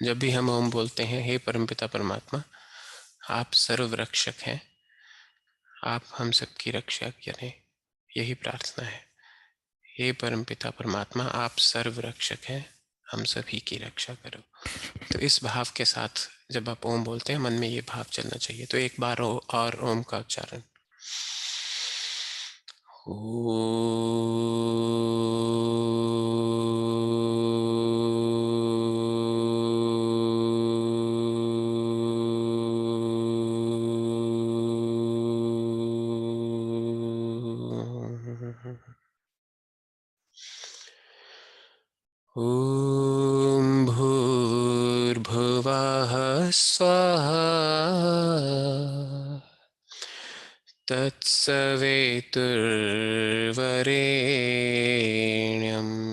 जब भी हम ओम बोलते हैं, हे परमपिता परमात्मा, आप सर्वरक्षक हैं, आप हम सबकी रक्षा करें, यही प्रार्थना है। हे परमपिता परमात्मा, आप सर्वरक्षक हैं, हम सभी की रक्षा करो। तो इस भाव के साथ जब आप ओम बोलते हैं, मन में ये भाव चलना चाहिए। तो एक बार और ओम का उच्चारण। ॐ भूर्भुवः स्वः तत्सवितुर्वरेण्यम्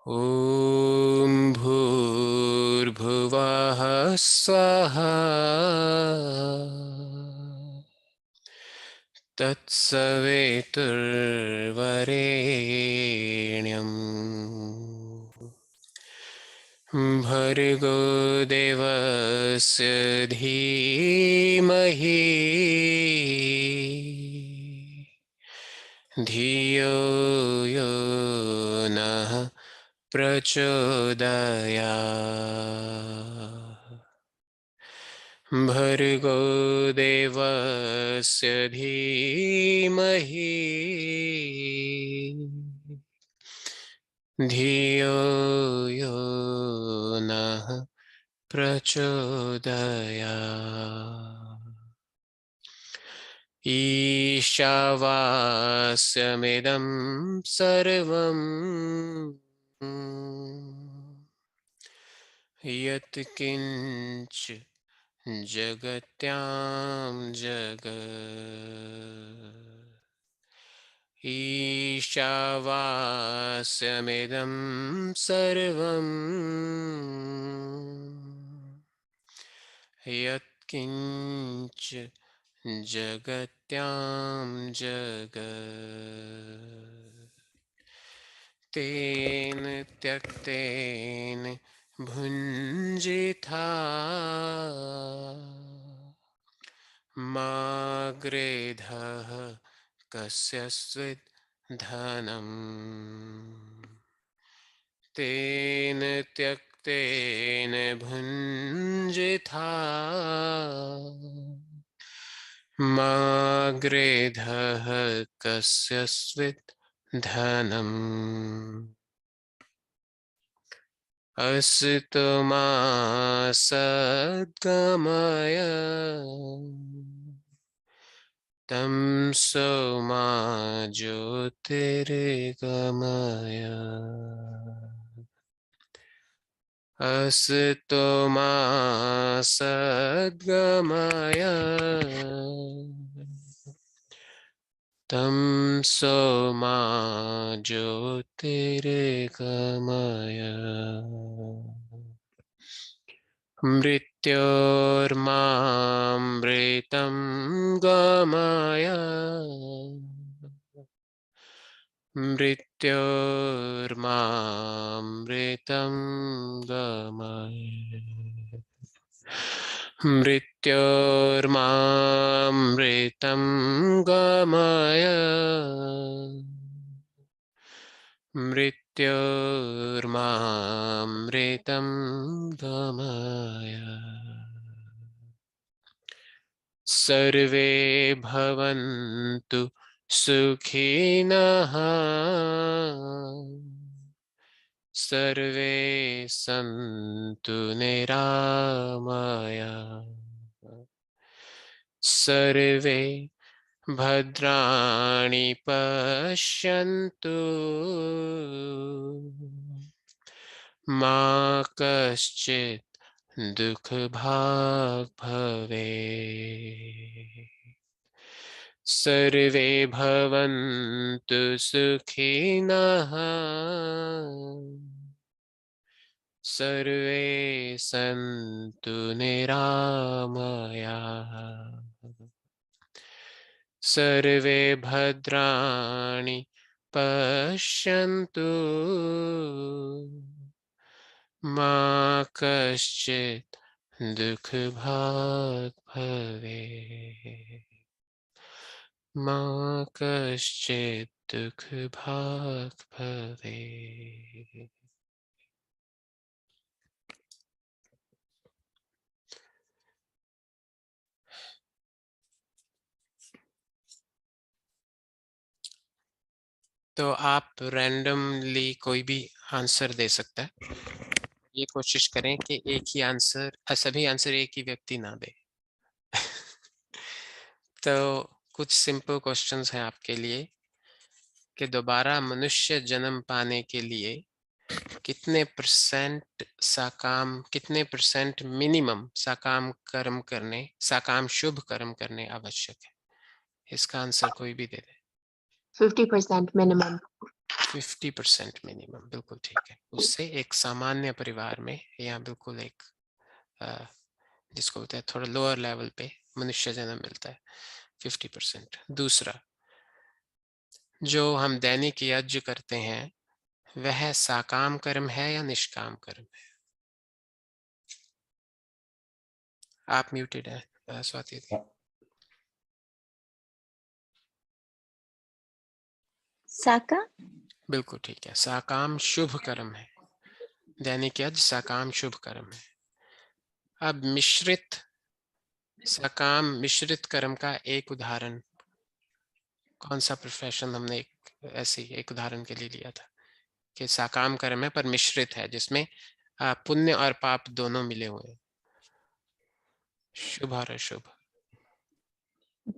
ॐ भूर्भुवः स्वः तत्सवितुर्वरेण्यम् भर्गो देवस्य धीमहि धियो यो नः प्रचोदयात्। भर्गो देवस्य धीमहि धियो यो नः प्रचोदयात्। ईशावास्यमिदं सर्वम् यत्किञ्च जगत्यां जगत्। ईशावास्यमिदं सर्वम् यत्किञ्च जगत्यां जगत्। तेन त्यक्तेन भुञ्जिथा मा गृधः कस्यचित् धनम्। तेन त्यक्तेन भुञ्जिथा मा गृधः कस्यचित् धनम्। अस्तु मा सद्गमय तमसो मा ज्योतिर्गमय। अस्तु मा सद्गमय तमसो मा ज्योतिर्गमय। मृत्योर्मामृतं गमय मृत्योर्मामृतं गमय। मृत्योर्मामृतं गमय मृत्योर्मामृतं गमय। सर्वे भवन्तु सुखिनः सर्वे सन्तु निरामया सर्वे भद्राणि पश्यन्तु मा कश्चित् दुःखभाग् भवेत्। सर्वे भवन्तु सुखिनः सर्वे सन्तु निरामयाः सर्वे भद्राणि पश्यन्तु मा कश्चित् दुःखभाग् भवेत्। मा कश्चित् दुःखभाग् भवेत्। तो आप रैंडमली कोई भी आंसर दे सकता है। ये कोशिश करें कि एक ही आंसर, सभी आंसर एक ही व्यक्ति ना दे। तो कुछ सिंपल क्वेश्चंस हैं आपके लिए कि दोबारा मनुष्य जन्म पाने के लिए कितने परसेंट मिनिमम साकाम कर्म करने, साकाम शुभ कर्म करने आवश्यक है। इसका आंसर कोई भी दे दे। 50% मिनिमम। 50% मिनिमम, बिल्कुल ठीक है। उससे एक सामान्य परिवार में या बिल्कुल एक जिसको बोलते हैं थोड़ा लोअर लेवल पे मनुष्य जन्म मिलता है 50%। दूसरा, जो हम दैनिक यज्ञ करते हैं वह साकाम कर्म है या निष्काम कर्म है? आप म्यूटेड है स्वाति दी। साका। बिल्कुल ठीक है, साकाम शुभ कर्म है। दैनिक यज्ञ साकाम शुभ कर्म है। अब मिश्रित सकाम मिश्रित कर्म का एक उदाहरण, कौन सा प्रोफेशन हमने ऐसे एक उदाहरण के लिए लिया था कि साकाम कर्म है पर मिश्रित है, जिसमें पुण्य और पाप दोनों मिले हुए हैं। शुभ और अशुभ।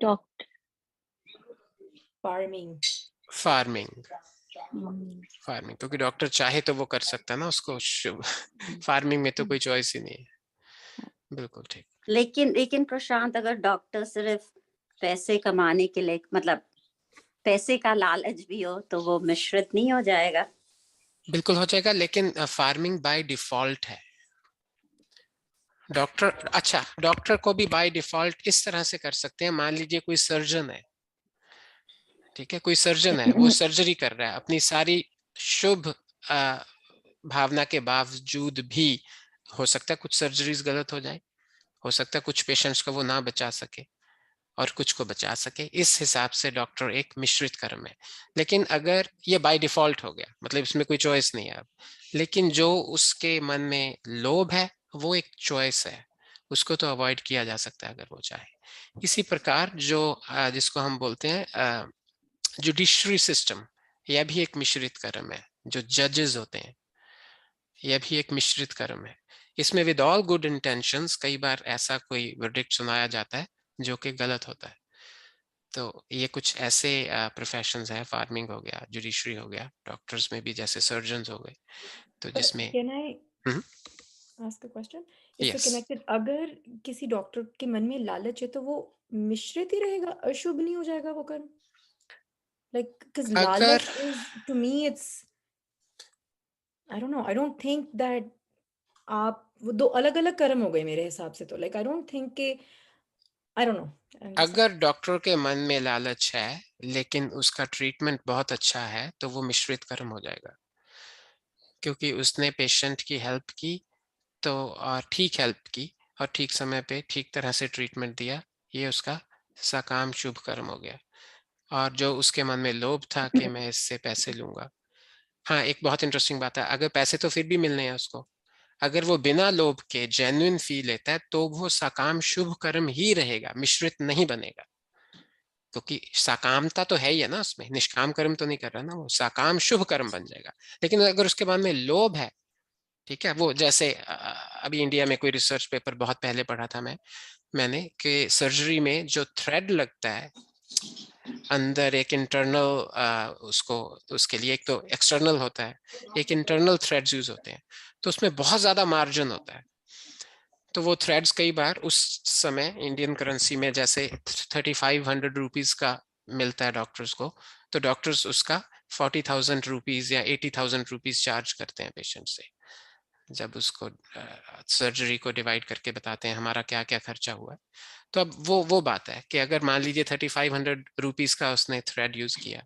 डॉक्टर। फार्मिंग। फार्मिंग क्योंकि डॉक्टर चाहे तो वो कर सकता है ना उसको शुभ। फार्मिंग में तो कोई चॉइस ही नहीं है। बिल्कुल ठीक। लेकिन प्रशांत, अगर डॉक्टर सिर्फ पैसे कमाने के लिए, मतलब पैसे का लालच भी हो, तो वो मिश्रित नहीं हो जाएगा? बिल्कुल हो जाएगा, लेकिन फार्मिंग बाय डिफॉल्ट है। डॉक्टर, अच्छा डॉक्टर को भी बाय डिफॉल्ट इस तरह से कर सकते हैं। मान लीजिए कोई सर्जन है, ठीक है, कोई सर्जन है, वो सर्जरी कर रहा है, अपनी सारी शुभ भावना के बावजूद भी हो सकता है कुछ सर्जरीज गलत हो जाए, हो सकता है कुछ पेशेंट्स को वो ना बचा सके और कुछ को बचा सके। इस हिसाब से डॉक्टर एक मिश्रित कर्म है। लेकिन अगर ये बाय डिफॉल्ट हो गया, मतलब इसमें कोई चॉइस नहीं है अब, लेकिन जो उसके मन में लोभ है वो एक चॉइस है, उसको तो अवॉइड किया जा सकता है अगर वो चाहे। इसी प्रकार जो जिसको हम बोलते हैं जुडिशरी सिस्टम, यह भी एक मिश्रित कर्म है। जो जजेस होते हैं यह भी एक मिश्रित कर्म है। इसमें विद ऑल गुड इंटेंशंस कई बार ऐसा कोई वर्डिक्ट सुनाया जाता है जो कि गलत होता है। तो ये कुछ ऐसे प्रोफेशंस हैं, फार्मिंग हो गया, जुडिशरी हो गया, डॉक्टर्स में भी जैसे सर्जन्स हो गए, तो जिसमें can I ask a question इससे यस, कनेक्टेड? अगर किसी डॉक्टर के मन में लालच है तो वो मिश्रित ही रहेगा, अशुभ नहीं हो जाएगा वो कर्म? लाइक बिकॉज़ अगर लालच is, to me it's, I don't know, I don't think that आप वो दो अलग-अलग कर्म हो गए मेरे हिसाब से। तो लाइक आई डोंट थिंक कि, आई डोंट नो। अगर डॉक्टर के मन में लालच है लेकिन उसका ट्रीटमेंट बहुत अच्छा है तो वो मिश्रित कर्म हो जाएगा, क्योंकि उसने पेशेंट की हेल्प की तो, और ठीक हेल्प की और ठीक समय पे ठीक तरह से ट्रीटमेंट दिया, ये उसका सकाम शुभ कर्म हो गया। और जो उसके मन में लोभ था कि मैं इससे पैसे लूंगा, हाँ एक बहुत इंटरेस्टिंग बात है, अगर पैसे तो फिर भी मिलने हैं उसको, अगर वो बिना लोभ के जेन्युइन फी लेता है तो वो सकाम शुभ कर्म ही रहेगा, मिश्रित नहीं बनेगा। क्योंकि साकामता तो है ही है ना उसमें, निष्काम कर्म तो नहीं कर रहा ना वो, साकाम शुभ कर्म बन जाएगा। लेकिन अगर उसके मन में लोभ है, ठीक है, वो जैसे अभी इंडिया में कोई रिसर्च पेपर बहुत पहले पढ़ा था मैंने कि सर्जरी में जो थ्रेड लगता है अंदर एक इंटरनल उसको, उसके लिए एक तो एक्सटर्नल होता है, एक इंटरनल थ्रेड्स यूज होते हैं, तो उसमें बहुत ज्यादा मार्जिन होता है। तो वो थ्रेड्स कई बार उस समय इंडियन करेंसी में जैसे 3500 रुपीज का मिलता है डॉक्टर्स को, तो डॉक्टर्स उसका 40,000 रुपीज या 80,000 रुपीज चार्ज करते हैं पेशेंट से, जब उसको सर्जरी को डिवाइड करके बताते हैं हमारा क्या क्या खर्चा हुआ है। तो अब वो बात है कि अगर मान लीजिए 3500 रुपीज का उसने थ्रेड यूज किया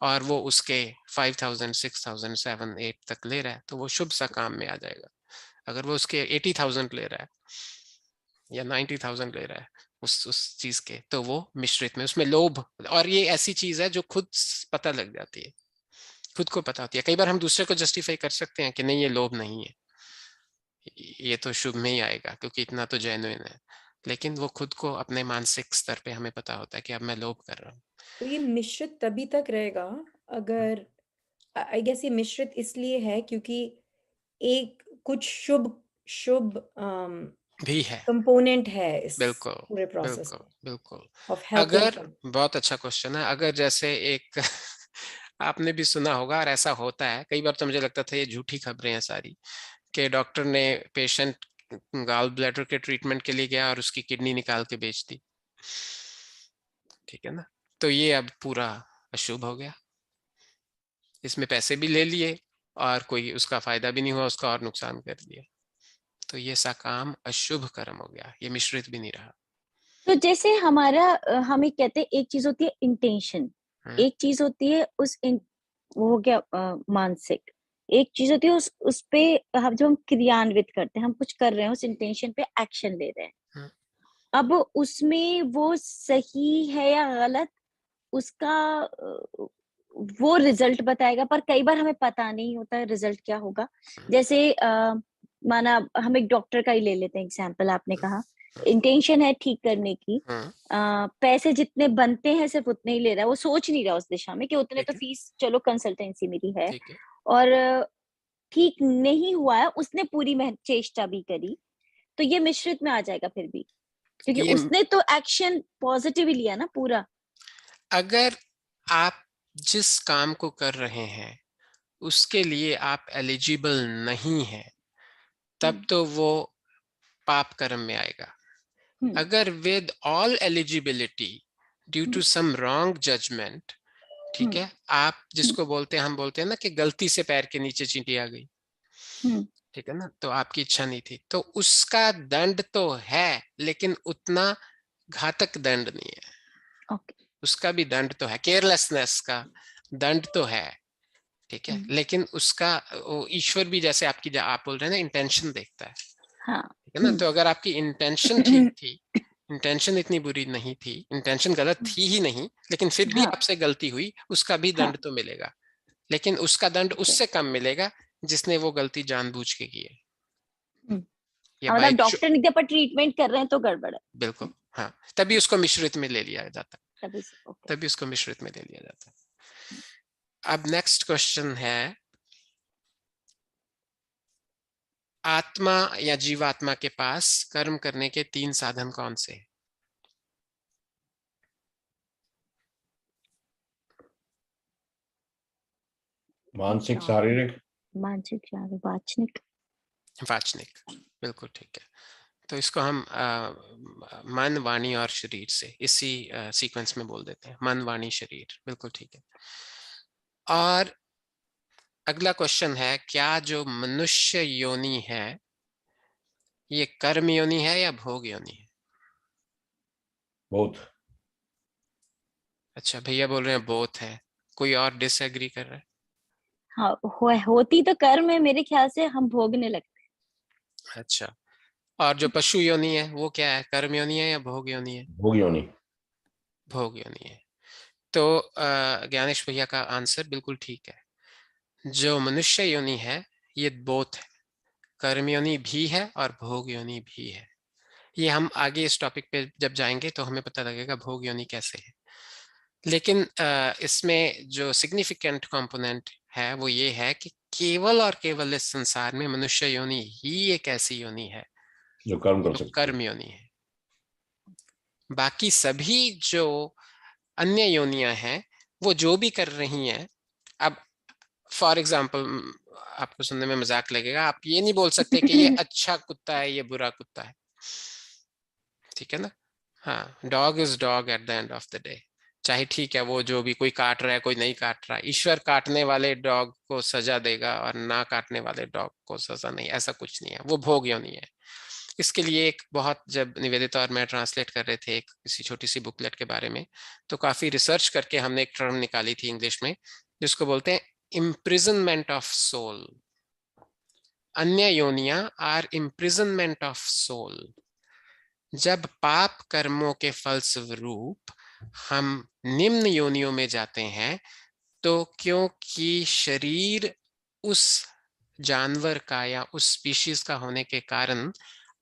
और वो उसके 5000, 6000, 7, 8 तक ले रहा है, तो वो शुभ सा काम में आ जाएगा। अगर वो उसके 80,000 ले रहा है या 90,000 ले रहा है उस चीज के, तो वो मिश्रित में, उसमें लोभ, और ये ऐसी चीज है जो खुद पता लग जाती है, खुद को पता होती है। कई बार हम दूसरे को जस्टिफाई कर सकते हैं कि नहीं ये लोभ नहीं है, ये तो शुभ में ही आएगा क्योंकि इतना तो जेन्युइन है, लेकिन वो खुद को अपने मानसिक स्तर पे हमें पता होता है कि अब मैं लोभ कर रहा हूँ। तो ये मिश्रित तभी तक रहेगा अगर, आई गेस ये मिश्रित इसलिए है क्योंकि एक कुछ शुभ शुभ भी है, कंपोनेंट है इस बिल्कुल पूरे प्रोसेस बिल्कुल बिल्कुल। ऑफ हेल्पिंग अगर, सम। बहुत अच्छा क्वेश्चन है, अगर जैसे एक आपने भी सुना होगा और ऐसा होता है कई बार, तो मुझे लगता था ये झूठी खबरें हैं सारी, कि डॉक्टर ने पेशेंट गाल ब्लैडर के ट्रीटमेंट के लिए गया और उसकी किडनी निकाल के बेच दी, ठीक है ना, तो ये अब पूरा अशुभ हो गया, इसमें पैसे भी ले लिए और कोई उसका फायदा भी नहीं हुआ, उसका और नुकसान कर दिया, तो ये सकाम अशुभ कर्म हो गया, ये मिश्रित भी नहीं रहा। तो जैसे हमारा हमें कहते हैं एक चीज होती है इंटेंशन, एक चीज होती है वो हो गया मानसिक, एक चीज होती है उस पे हम जब हम क्रियान्वित करते हैं, हम कुछ कर रहे हैं उस इंटेंशन पे एक्शन ले रहे हैं, अब उसमें वो सही है या गलत उसका वो रिजल्ट बताएगा, पर कई बार हमें पता नहीं होता रिजल्ट क्या होगा। जैसे माना हम एक डॉक्टर का ही ले लेते हैं एग्जाम्पल, आपने कहा इंटेंशन है ठीक करने की, पैसे जितने बनते हैं सिर्फ उतने ही ले रहा है, वो सोच नहीं रहा उस दिशा में कि उतने तो फीस चलो कंसल्टेंसी मेरी है, और ठीक नहीं हुआ है, उसने पूरी चेष्टा भी करी, तो ये मिश्रित में आ जाएगा फिर भी, क्योंकि उसने तो एक्शन पॉजिटिव ही लिया ना पूरा। अगर आप जिस काम को कर रहे हैं उसके लिए आप एलिजिबल नहीं है, तब तो वो पाप कर्म में आएगा। अगर with all eligibility due to some wrong judgement, ठीक है, आप जिसको बोलते हैं, हम बोलते हैं ना कि गलती से पैर के नीचे चींटी आ गई, ठीक है ना, तो आपकी इच्छा नहीं थी, तो उसका दंड तो है लेकिन उतना घातक दंड नहीं है। उसका भी दंड तो है, केयरलेसनेस का दंड तो है, ठीक है, लेकिन उसका ईश्वर भी जैसे आपकी, आप बोल रहे हैं ना, इंटेंशन देखता है, ठीक है ना, तो अगर आपकी इंटेंशन ठीक थी, इंटेंशन इतनी बुरी नहीं थी, इंटेंशन गलत थी ही नहीं, लेकिन फिर भी आपसे गलती हुई, उसका भी दंड तो मिलेगा, लेकिन उसका दंड उससे कम मिलेगा जिसने वो गलती जानबूझ के की है, या मतलब डॉक्टर ने पर ट्रीटमेंट कर रहे हैं तो गड़बड़ है। बिल्कुल, हाँ, तभी उसको मिश्रित में ले लिया जाता है, तभी तभी उसको मिश्रित में ले लिया जाता है। अब नेक्स्ट क्वेश्चन है, आत्मा या जीवात्मा के पास कर्म करने के 3 साधन कौन से हैं? मानसिक, शारीरिक, मानसिक, शारीरिक, वाचनिक। वाचनिक, बिल्कुल ठीक है। तो इसको हम मन, वाणी और शरीर से इसी सीक्वेंस में बोल देते हैं, मन, वाणी, शरीर, बिल्कुल ठीक है। और अगला क्वेश्चन है, क्या जो मनुष्य योनि है ये कर्म योनि है या भोग योनि है? बोथ। अच्छा, भैया बोल रहे हैं बोथ है, कोई और डिसएग्री कर रहा है? हाँ, होती तो कर्म है मेरे ख्याल से, हम भोगने लगते हैं। अच्छा, और जो पशु योनि है वो क्या है, कर्म योनि है या भोग योनि है? भोग योनि। भोग योनि है। तो ज्ञानेश भैया का आंसर बिल्कुल ठीक है, जो मनुष्य योनि है ये बोथ है, कर्म योनि भी है और भोग योनि भी है। ये हम आगे इस टॉपिक पे जब जाएंगे तो हमें पता लगेगा भोग योनि कैसे है, लेकिन इसमें जो सिग्निफिकेंट कंपोनेंट है वो ये है कि केवल और केवल इस संसार में मनुष्य योनि ही एक ऐसी योनि है जो कर्म कर जो सकते कर्म योनि है। बाकी सभी जो अन्य योनियां हैं वो जो भी कर रही हैं, अब फॉर एग्जाम्पल आपको सुनने में मजाक लगेगा, आप ये नहीं बोल सकते कि ये अच्छा कुत्ता है ये बुरा कुत्ता है, ठीक है ना। हाँ, dog is dog at the end of the day, चाहे ठीक है वो जो भी, कोई काट रहा है कोई नहीं काट रहा है, ईश्वर काटने वाले डॉग को सजा देगा और ना काटने वाले डॉग को सजा नहीं, ऐसा कुछ नहीं है, वो भोग योनि है। इसके लिए एक बहुत, जब निवेदिता और मैं ट्रांसलेट कर रहे थे एक किसी छोटी सी बुकलेट के बारे में, तो काफी रिसर्च करके हमने एक टर्म निकाली थी इंग्लिश में जिसको बोलते हैं इम्प्रिजनमेंट ऑफ सोल। अन्य योनियां आर इम्प्रिजनमेंट ऑफ सोल। जब पाप कर्मों के फलस्वरूप हम निम्न योनियों में जाते हैं, तो क्योंकि शरीर उस जानवर का या उस स्पीशीज का होने के कारण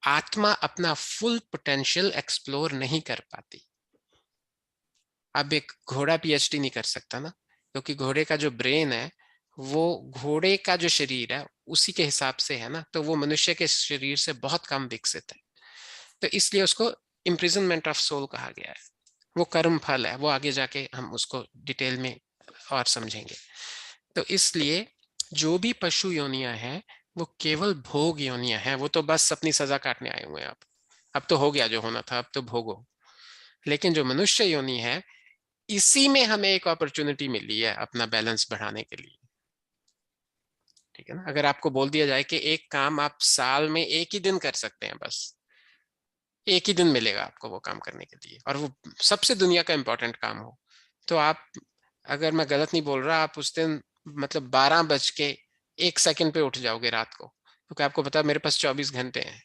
आत्मा अपना फुल पोटेंशियल एक्सप्लोर नहीं कर पाती। अब एक घोड़ा पीएचडी नहीं कर सकता ना, क्योंकि घोड़े का जो ब्रेन है वो घोड़े का जो शरीर है उसी के हिसाब से है ना, तो वो मनुष्य के शरीर से बहुत कम विकसित है, तो इसलिए उसको इम्प्रिजनमेंट ऑफ सोल कहा गया है। वो कर्म फल है, वो आगे जाके हम उसको डिटेल में और समझेंगे। तो इसलिए जो भी पशु योनियां हैं वो केवल भोग योनियां हैं, वो तो बस अपनी सजा काटने आए हुए हैं। अब तो हो गया जो होना था, अब तो भोगो। लेकिन जो मनुष्य योनि है, इसी में हमें एक अपॉर्चुनिटी मिली है अपना बैलेंस बढ़ाने के लिए, ठीक है ना। अगर आपको बोल दिया जाए कि एक काम आप साल में एक ही दिन कर सकते हैं, बस एक ही दिन मिलेगा आपको वो काम करने के लिए, और वो सबसे दुनिया का इंपॉर्टेंट काम हो, तो आप, अगर मैं गलत नहीं बोल रहा, आप उस दिन मतलब 12:01 पे उठ जाओगे रात को, क्योंकि आपको पता है मेरे पास 24 घंटे हैं,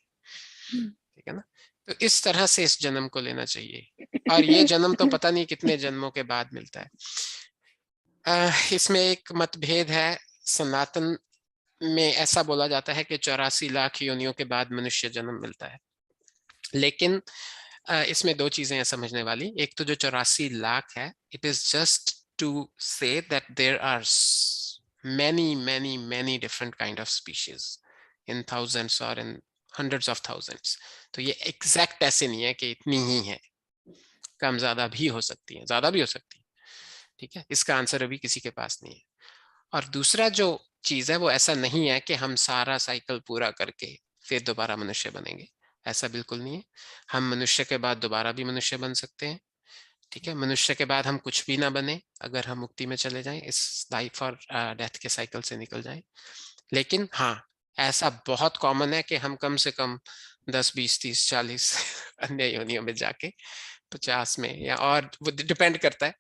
ठीक है ना। तो इस तरह से इस जन्म को लेना चाहिए, और ये जन्म तो पता नहीं कितने जन्मों के बाद मिलता है। इसमें एक मतभेद है, सनातन में ऐसा बोला जाता है कि 84 लाख योनियों के बाद मनुष्य जन्म मिलता है, लेकिन इसमें दो चीजें हैं समझने वाली। एक तो जो 84 लाख है, it is just to say that there are many different kind of species in thousands or in hundreds of thousands। तो ये एग्जैक्ट ऐसे नहीं है कि इतनी ही है, कम ज्यादा भी हो सकती है, ज्यादा भी हो सकती है, ठीक है। इसका आंसर अभी किसी के पास नहीं है। और दूसरा जो चीज है वो ऐसा नहीं है कि हम सारा साइकिल पूरा करके फिर दोबारा मनुष्य बनेंगे, ऐसा बिल्कुल नहीं है। हम मनुष्य के बाद दोबारा भी मनुष्य बन सकते हैं, ठीक है। मनुष्य के बाद हम कुछ भी ना बने, अगर हम मुक्ति में चले जाएं, इस लाइफ और डेथ के साइकिल से निकल जाएं। लेकिन हाँ, ऐसा बहुत कॉमन है कि हम कम से कम 10, 20, 30, 40 अन्य योनियों में जाके 50 में, या और वो डिपेंड करता है,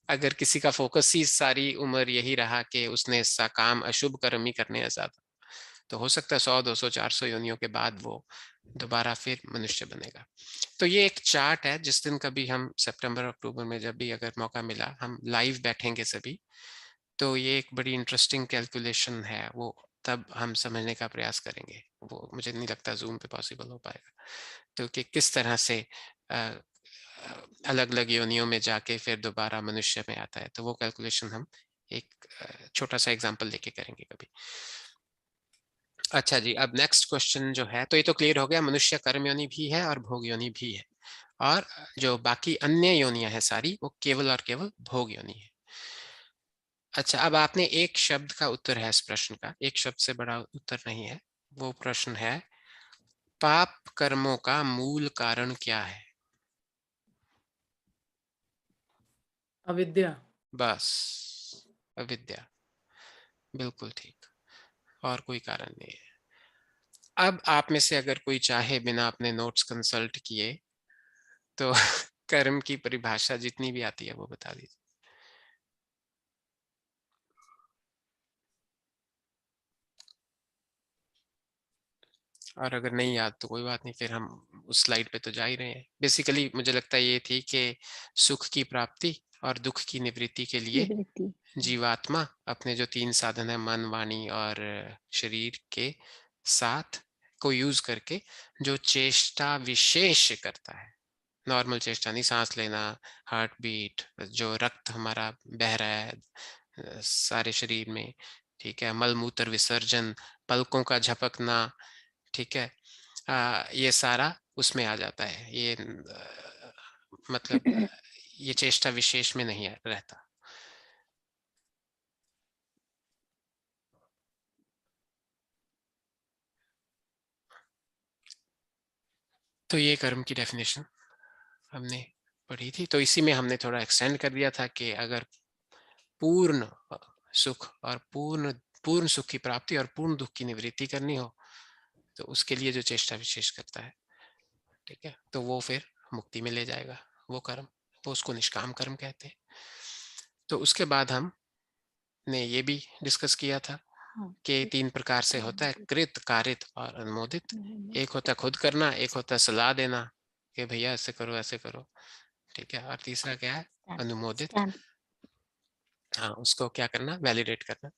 अगर किसी का फोकस ही सारी उम्र यही रहा कि उसने इसका काम अशुभ कर्म ही करने हैं ज्यादा, तो हो सकता है 100, 200, 400 योनियों के बाद वो दोबारा फिर मनुष्य बनेगा। तो ये एक चार्ट है, जिस दिन कभी हम सितंबर अक्टूबर में जब भी अगर मौका मिला हम लाइव बैठेंगे सभी, तो ये एक बड़ी इंटरेस्टिंग कैलकुलेशन है, वो तब हम समझने का प्रयास करेंगे। वो मुझे नहीं लगता जूम पे पॉसिबल हो पाएगा, तो कि किस तरह से अलग अलग योनियों में जाके फिर दोबारा मनुष्य में आता है, तो वो कैलकुलेशन हम एक छोटा सा एग्जांपल लेके करेंगे कभी। अच्छा जी, अब नेक्स्ट क्वेश्चन जो है, तो ये तो क्लियर हो गया, मनुष्य कर्म योनि भी है और भोग योनि भी है, और जो बाकी अन्य योनियां हैं सारी वो केवल और केवल भोग योनि है। अच्छा, अब आपने एक शब्द का उत्तर है इस प्रश्न का, एक शब्द से बड़ा उत्तर नहीं है। वो प्रश्न है, पाप कर्मों का मूल कारण क्या है? अविद्या। बस, अविद्या, बिल्कुल ठीक, और कोई कारण नहीं है। अब आप में से अगर कोई चाहे बिना अपने नोट्स कंसल्ट किए तो कर्म की परिभाषा जितनी भी आती है वो बता दीजिए। और अगर नहीं याद तो कोई बात नहीं, फिर हम उस स्लाइड पे तो जा ही रहे हैं। बेसिकली मुझे लगता है ये थी कि सुख की प्राप्ति और दुख की निवृत्ति के लिए निवृत्ति। जीवात्मा अपने जो 3 साधन है, मन, वाणी और शरीर के साथ को यूज करके जो चेष्टा विशेष करता है, नॉर्मल चेष्टा नहीं, सांस लेना, हार्ट बीट, जो रक्त हमारा बह रहा है सारे शरीर में, ठीक है, मल मूत्र विसर्जन, पलकों का झपकना, ठीक है, ये सारा उसमें आ जाता है। ये मतलब ये चेष्टा विशेष में नहीं रहता। तो ये कर्म की डेफिनेशन हमने पढ़ी थी। तो इसी में हमने थोड़ा एक्सटेंड कर दिया था कि अगर पूर्ण सुख और पूर्ण सुख की प्राप्ति और पूर्ण दुख की निवृत्ति करनी हो तो उसके लिए जो चेष्टा विशेष करता है, ठीक है, तो वो फिर मुक्ति में ले जाएगा वो कर्म, वो उसको निष्काम कर्म कहते हैं। तो उसके बाद हमने ये भी डिस्कस किया था कि 3 प्रकार से होता है, कृत, कारित और अनुमोदित। एक होता है खुद करना, एक होता है सलाह देना कि भैया ऐसे करो ऐसे करो, ठीक है, और तीसरा क्या है, अनुमोदित। हाँ, उसको क्या करना, वैलिडेट करना,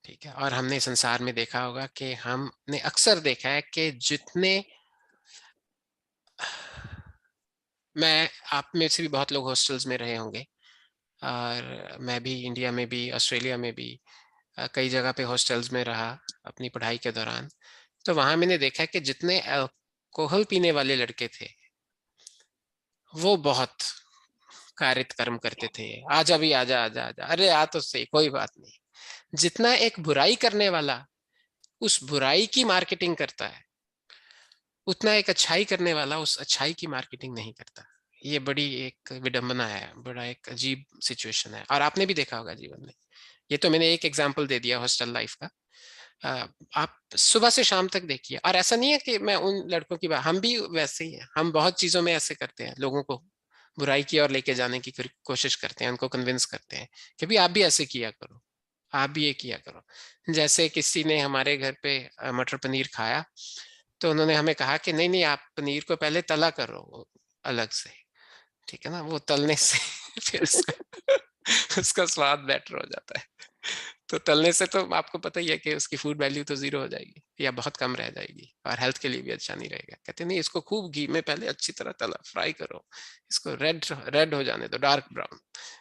ठीक है। और हमने संसार में देखा होगा कि हमने अक्सर देखा है कि जितने, मैं आप में से भी बहुत लोग हॉस्टल्स में रहे होंगे और मैं भी इंडिया में भी ऑस्ट्रेलिया में भी कई जगह पे हॉस्टल्स में रहा अपनी पढ़ाई के दौरान। तो वहां मैंने देखा कि जितने अल्कोहल पीने वाले लड़के थे वो बहुत कारित कर्म करते थे, आजा भी आजा आजा आजा, अरे आ तो सही, कोई बात नहीं। जितना एक बुराई करने वाला उस बुराई की मार्केटिंग करता है, उतना एक अच्छाई करने वाला उस अच्छाई की मार्केटिंग नहीं करता। ये बड़ी एक विडंबना है, बड़ा एक अजीब सिचुएशन है, और आपने भी देखा होगा जीवन में। ये तो मैंने एक एग्जांपल दे दिया हॉस्टल लाइफ का, आप सुबह से शाम तक देखिए। और ऐसा नहीं है कि मैं उन लड़कों की बात, हम भी वैसे ही हैं, हम बहुत चीजों में ऐसे करते हैं, लोगों को बुराई की ओर लेके जाने की कोशिश करते हैं, उनको कन्विंस करते हैं कि भाई आप भी ऐसे किया करो, आप भी ये किया करो। जैसे किसी ने हमारे घर पे मटर पनीर खाया तो उन्होंने हमें कहा कि नहीं नहीं, आप पनीर को पहले तला करो अलग से, ठीक है ना, वो तलने से फिर उसका स्वाद बेटर हो जाता है। तो तलने से तो आपको पता ही है कि उसकी फूड वैल्यू तो 0 हो जाएगी या बहुत कम रह जाएगी और हेल्थ के लिए भी अच्छा नहीं रहेगा। कहते नहीं, इसको खूब घी में पहले अच्छी तरह तला, फ्राई करो, इसको रेड हो जाने दो, डार्क ब्राउन,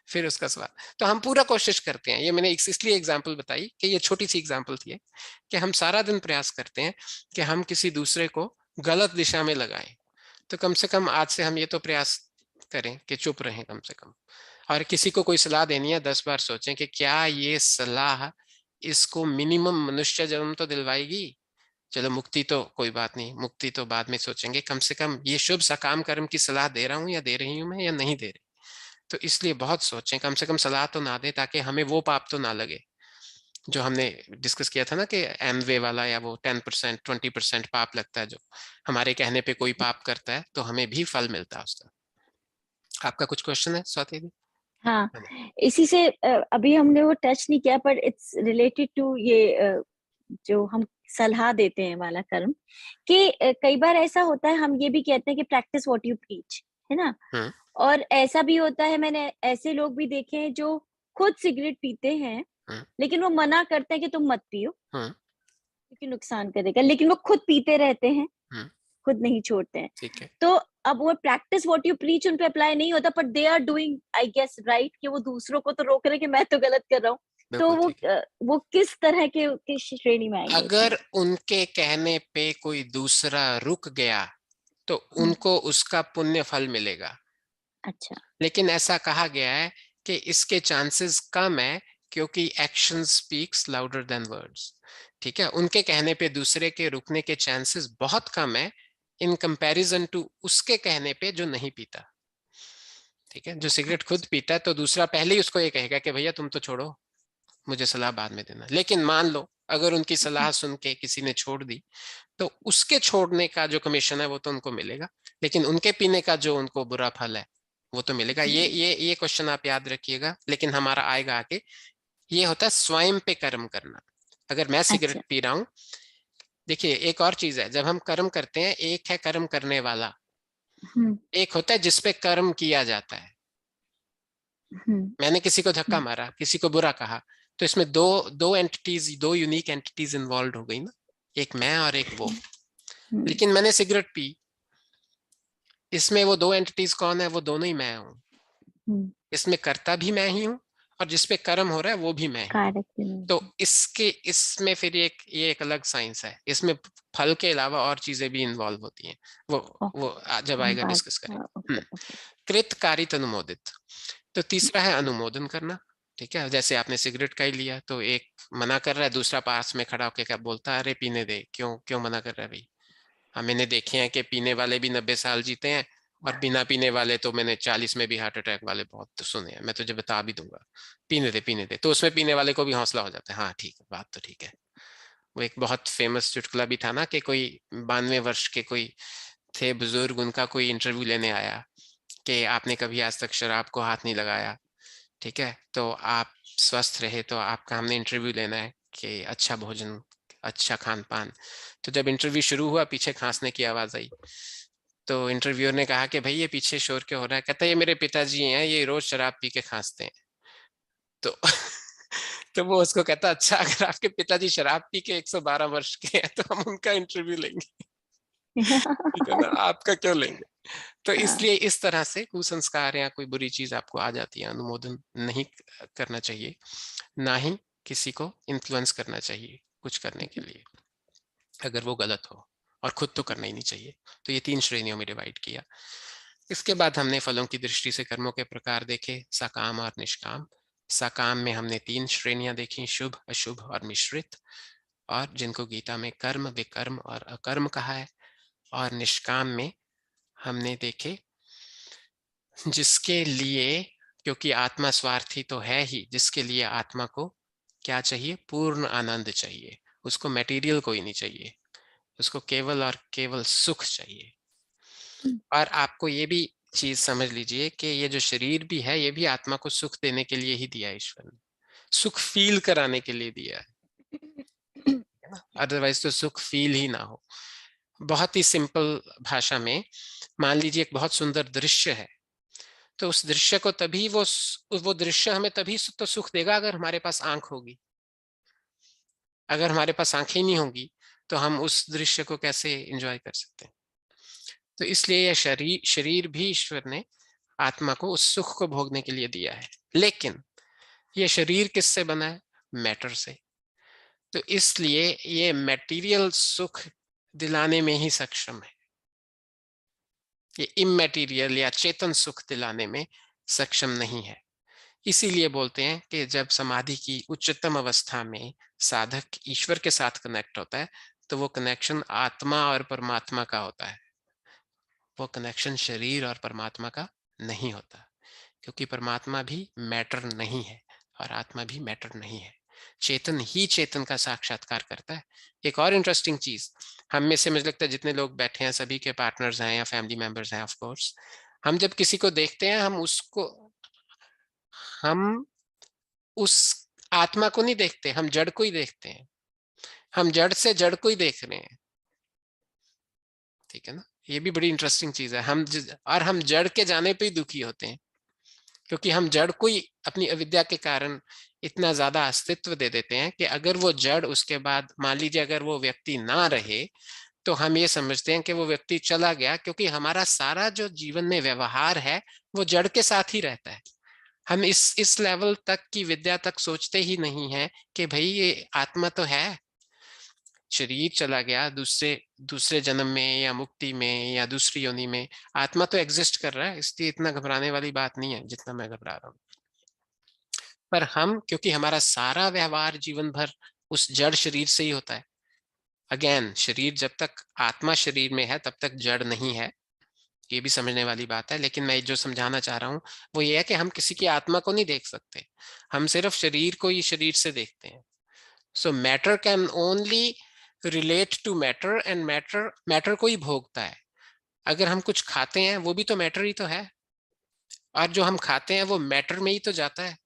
फिर उसका स्वाद। तो हम पूरा कोशिश करते हैं, ये मैंने इसलिए एग्जाम्पल बताई कि ये छोटी सी एग्जाम्पल थी कि हम सारा दिन प्रयास करते हैं कि हम किसी दूसरे को गलत दिशा में लगाएं। तो कम से कम आज से हम ये तो प्रयास करें कि चुप रहें कम से कम, और किसी को कोई सलाह देनी है 10 बार सोचें कि क्या ये सलाह इसको मिनिमम मनुष्य जन्म तो दिलवाएगी। चलो मुक्ति तो कोई बात नहीं, मुक्ति तो बाद में सोचेंगे, कम से कम ये शुभ सकाम कर्म की सलाह दे रहा हूं या दे रही हूं मैं या नहीं दे रही। तो इसलिए बहुत सोचें, कम से कम सलाह तो ना दे, ताकि हमें वो पाप तो ना लगे जो हमने डिस्कस किया था ना कि एमवे वाला, या वो 10% 20% पाप लगता है, जो हमारे कहने पे कोई पाप करता है तो हमें भी फल मिलता है उसका। आपका कुछ क्वेश्चन है स्वाति जी? हाँ, इसी से अभी हमने वो टच नहीं किया, पर इट्स रिलेटेड टू ये जो हम सलाह देते हैं वाला कर्म, कि कई बार ऐसा होता है, हम ये भी कहते हैं कि प्रैक्टिस व्हाट यू प्रीच, है ना। और ऐसा भी होता है, मैंने ऐसे लोग भी देखे हैं जो खुद सिगरेट पीते हैं लेकिन वो मना करते हैं कि तुम मत पियो क्योंकि नुकसान करेगा, लेकिन वो खुद पीते रहते हैं, खुद नहीं छोड़ते हैं। ठीक है। तो अब वो प्रैक्टिस व्हाट यू प्रीच उन पे अप्लाई नहीं होता, but they are doing I guess right, कि वो दूसरों को तो रोक रहे कि मैं तो गलत कर रहा हूँ। तो वो किस तरह के किस श्रेणी में आएंगे? अगर उनके कहने पे कोई दूसरा रुक गया तो उनको उसका पुण्य फल मिलेगा। अच्छा। लेकिन ऐसा कहा गया है कि इसके चांसेस कम है क्योंकि action speaks louder than words. ठीक है, उनके कहने पे दूसरे के रुकने के चांसेस बहुत कम है इन कंपैरिजन टू उसके कहने पे जो नहीं पीता। ठीक है, जो सिगरेट खुद पीता है तो दूसरा पहले ही उसको ये कहेगा कि भैया तुम तो छोड़ो, मुझे सलाह बाद में देना। लेकिन मान लो अगर उनकी सलाह सुन के किसी ने छोड़ दी तो उसके छोड़ने का जो कमीशन है वो तो उनको मिलेगा, लेकिन उनके पीने का जो उनको बुरा फल है वो तो मिलेगा। ये क्वेश्चन आप याद रखिएगा। लेकिन हमारा आएगा आगे, ये होता है स्वयं पे कर्म करना। अगर मैं सिगरेट पी रहा हूं, देखिए एक और चीज है, जब हम कर्म करते हैं, एक है कर्म करने वाला, एक होता है जिसपे कर्म किया जाता है। मैंने किसी को धक्का मारा, किसी को बुरा कहा, तो इसमें दो एंटिटीज, दो यूनिक एंटिटीज इन्वॉल्व हो गई ना, एक मैं और एक वो। लेकिन मैंने सिगरेट पी, इसमें वो दो एंटिटीज कौन है? वो दोनों ही मैं हूं। इसमें कर्ता भी मैं ही हूं और जिसपे कर्म हो रहा है वो भी मैं ही। तो इसमें फिर ये एक अलग साइंस है, इसमें फल के अलावा और चीजें भी इन्वॉल्व होती हैं, वो जब आएगा डिस्कस करेंगे। कृत कारित अनुमोदित। तो तीसरा है अनुमोदन करना। ठीक है, जैसे आपने सिगरेट का ही लिया, तो एक मना कर रहा है, दूसरा पास में खड़ा होकर क्या बोलता है, अरे पीने दे, क्यों क्यों मना कर रहा है भाई। हाँ, मैंने देखे हैं कि पीने वाले भी 90 साल जीते हैं, और बिना पीने वाले तो मैंने 40 में भी हार्ट अटैक वाले बहुत सुने हैं। मैं तुझे बता भी दूंगा, पीने दे, तो उसमें पीने वाले को भी हौसला हो जाता है, हाँ ठीक है, बात तो ठीक है। वो एक बहुत फेमस चुटकुला भी था ना, कि कोई 92 वर्ष के कोई थे बुजुर्ग, उनका कोई इंटरव्यू लेने आया कि आपने कभी आज तक शराब को हाथ नहीं लगाया, ठीक है, तो आप स्वस्थ रहे, तो आपका हमने इंटरव्यू लेना है कि अच्छा भोजन, अच्छा खान पान। तो जब इंटरव्यू शुरू हुआ, पीछे खांसने की आवाज आई, तो इंटरव्यूअर ने कहा कि भाई ये पीछे शोर क्यों हो रहा है। कहता है ये मेरे पिताजी हैं, ये रोज शराब पी के खांसते हैं। तो तो वो उसको कहता, अच्छा अगर आपके पिताजी शराब पी के 112 वर्ष के हैं तो हम उनका इंटरव्यू लेंगे, ठीक है ना, आपका क्यों लेंगे। तो इसलिए इस तरह से कुसंस्कार या कोई बुरी चीज आपको आ जाती है, अनुमोदन नहीं करना चाहिए, ना ही किसी को इन्फ्लुएंस करना चाहिए कुछ करने के लिए अगर वो गलत हो, और खुद तो करना ही नहीं चाहिए। तो ये 3 श्रेणियों में डिवाइड किया। इसके बाद हमने फलों की दृष्टि से कर्मों के प्रकार देखे, सकाम और निष्काम। सकाम में हमने 3 श्रेणियां देखी, शुभ, अशुभ और मिश्रित, और जिनको गीता में कर्म, विकर्म और अकर्म कहा है। और निष्काम में हमने देखे जिसके लिए, क्योंकि आत्मा स्वार्थी तो है ही, जिसके लिए आत्मा को क्या चाहिए, पूर्ण आनंद चाहिए, उसको मटेरियल कोई नहीं चाहिए, उसको केवल और केवल सुख चाहिए। और आपको ये भी चीज समझ लीजिए कि ये जो शरीर भी है, ये भी आत्मा को सुख देने के लिए ही दिया है ईश्वर ने, सुख फील कराने के लिए दिया है ना, अदरवाइज तो सुख फील ही ना हो। बहुत ही सिंपल भाषा में मान लीजिए एक बहुत सुंदर दृश्य है, तो उस दृश्य को तभी वो दृश्य हमें तभी तो सुख देगा अगर हमारे पास आंख होगी। अगर हमारे पास आंखें नहीं होंगी तो हम उस दृश्य को कैसे एंजॉय कर सकते हैं। तो इसलिए यह शरीर भी ईश्वर ने आत्मा को उस सुख को भोगने के लिए दिया है। लेकिन यह शरीर किससे बना है, मैटर से। तो इसलिए ये मटेरियल सुख दिलाने में ही सक्षम है, ये इमैटेरियल या चेतन सुख दिलाने में सक्षम नहीं है। इसीलिए बोलते हैं कि जब समाधि की उच्चतम अवस्था में साधक ईश्वर के साथ कनेक्ट होता है, तो वो कनेक्शन आत्मा और परमात्मा का होता है, वो कनेक्शन शरीर और परमात्मा का नहीं होता, क्योंकि परमात्मा भी मैटर नहीं है और आत्मा भी मैटर नहीं है। चेतन ही चेतन का साक्षात्कार करता है। एक और इंटरेस्टिंग चीज, हम में से मुझे लगता है जितने लोग बैठे हैं सभी के पार्टनर्स हैं या फैमिली मेंबर्स हैं, ऑफ कोर्स, हम जब किसी को देखते हैं, हम उस आत्मा को नहीं देखते, हम जड़ को ही देखते हैं, हम जड़ से जड़ को ही देख रहे हैं, ठीक है ना। ये भी बड़ी इंटरेस्टिंग चीज है। हम जड़ के जाने पे ही दुखी होते हैं, क्योंकि हम जड़ को ही अपनी अविद्या के कारण इतना ज्यादा अस्तित्व दे देते हैं कि अगर वो जड़ उसके बाद मान लीजिए अगर वो व्यक्ति ना रहे, तो हम ये समझते हैं कि वो व्यक्ति चला गया, क्योंकि हमारा सारा जो जीवन में व्यवहार है वो जड़ के साथ ही रहता है। हम इस लेवल तक की विद्या तक सोचते ही नहीं है कि भाई ये आत्मा तो है, शरीर चला गया दूसरे जन्म में या मुक्ति में या दूसरी योनि में, आत्मा तो एग्जिस्ट कर रहा है, इसलिए इतना घबराने वाली बात नहीं है जितना मैं घबरा रहा हूँ। पर हम, क्योंकि हमारा सारा व्यवहार जीवन भर उस जड़ शरीर से ही होता है। अगेन, शरीर जब तक आत्मा शरीर में है तब तक जड़ नहीं है, ये भी समझने वाली बात है। लेकिन मैं जो समझाना चाह रहा हूँ वो ये है कि हम किसी की आत्मा को नहीं देख सकते, हम सिर्फ शरीर को ही शरीर से देखते हैं। So matter can only relate to matter, and matter को ही भोगता है। अगर हम कुछ खाते हैं वो भी तो मैटर ही तो है, और जो हम खाते हैं वो मैटर में ही तो जाता है।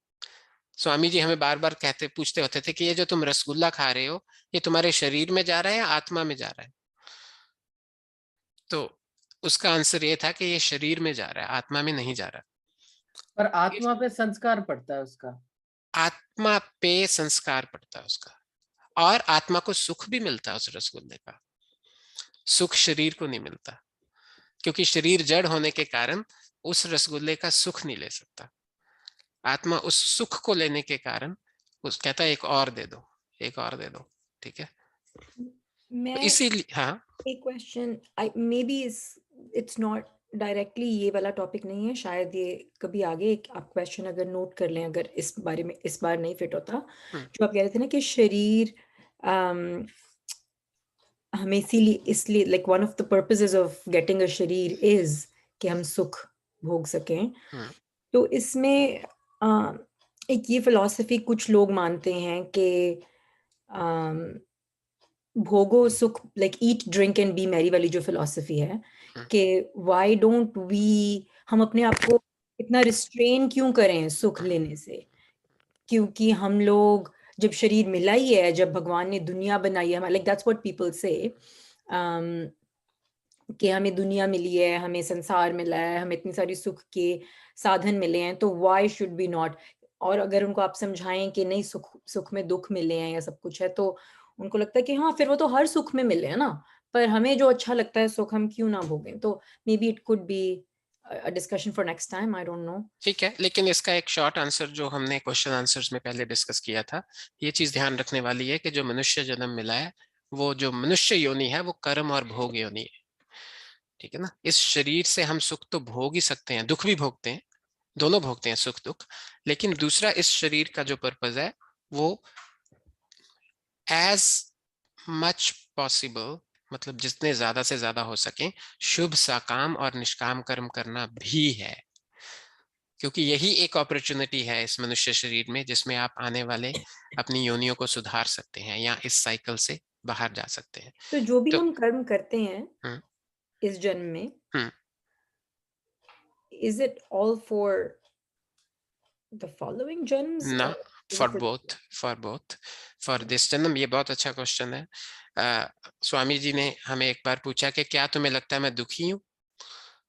स्वामी जी हमें बार बार पूछते होते थे कि ये जो तुम रसगुल्ला खा रहे हो, ये तुम्हारे शरीर में जा रहा है या आत्मा में जा रहा है। तो उसका आंसर ये था कि ये शरीर में जा रहा है, आत्मा में नहीं जा रहा। पर आत्मा पे संस्कार पड़ता है उसका, आत्मा पे संस्कार पड़ता है उसका, और आत्मा को सुख भी मिलता है उस रसगुल्ले का। सुख शरीर को नहीं मिलता, क्योंकि शरीर जड़ होने के कारण उस रसगुल्ले का सुख नहीं ले सकता। आत्मा उस सुख को लेने के कारण उस कहता है एक और दे दो, एक और दे दो, ठीक है। तो मैं इसीलिए हाँ, एक question, maybe it's not directly ये वाला टॉपिक नहीं है, शायद ये कभी आगे एक आप क्वेश्चन अगर नोट कर लें, अगर इस बारे में इस बार नहीं फिट होता, जो आप कह रहे थे ना कि शरीर हमें इसलिए like one of the purposes of getting a शरीर इज कि हम सुख भोग सकें। तो इसमें एक ये फिलॉसफी कुछ लोग मानते हैं कि भोगो सुख, like eat drink and B Mary वाली जो फिलॉसफी है कि व्हाई डोंट वी, हम अपने आप को इतना रिस्ट्रेन क्यों करें सुख लेने से, क्योंकि हम लोग जब शरीर मिला ही है, जब भगवान ने दुनिया बनाई है, लाइक दैट्स व्हाट पीपल से कि हमें दुनिया मिली है, हमें संसार मिला है, हमें इतनी सारी सुख के साधन मिले हैं, तो व्हाई शुड बी नॉट। और अगर उनको आप समझाएं कि नहीं, सुख में दुख मिले हैं या सब कुछ है, तो उनको लगता है कि हाँ फिर वो तो हर सुख में मिले हैं ना, पर हमें जो अच्छा लगता है सुख हम क्यों ना भोगें। तो may be it could be a discussion for next time, I don't no. ठीक है, लेकिन इसका एक शॉर्ट आंसर जो हमने क्वेश्चन आंसर्स में पहले डिस्कस किया था, ये चीज ध्यान रखने वाली है कि जो मनुष्य जन्म मिला है, वो जो मनुष्य योनि है वो कर्म और भोग योनि है। ठीक है ना, इस शरीर से हम सुख तो भोग ही सकते हैं, दुख भी भोगते हैं, दोनों भोगते हैं, सुख दुख। लेकिन दूसरा, इस शरीर का जो पर्पज है वो एज मच पॉसिबल, मतलब जितने ज्यादा से ज्यादा हो सके, शुभ सकाम और निष्काम कर्म करना भी है। क्योंकि यही एक अपॉर्चुनिटी है इस मनुष्य शरीर में जिसमें आप आने वाले अपनी योनियों को सुधार सकते हैं या इस साइकिल से बाहर जा सकते हैं। तो जो भी तो हम कर्म करते हैं हम्म, इस जन्म में, हम्म, is it all for the following jans ना, or is for it for both, for this जन्म। ये बहुत अच्छा क्वेश्चन है। स्वामी जी ने हमें एक बार पूछा कि क्या तुम्हें लगता है मैं दुखी हूँ,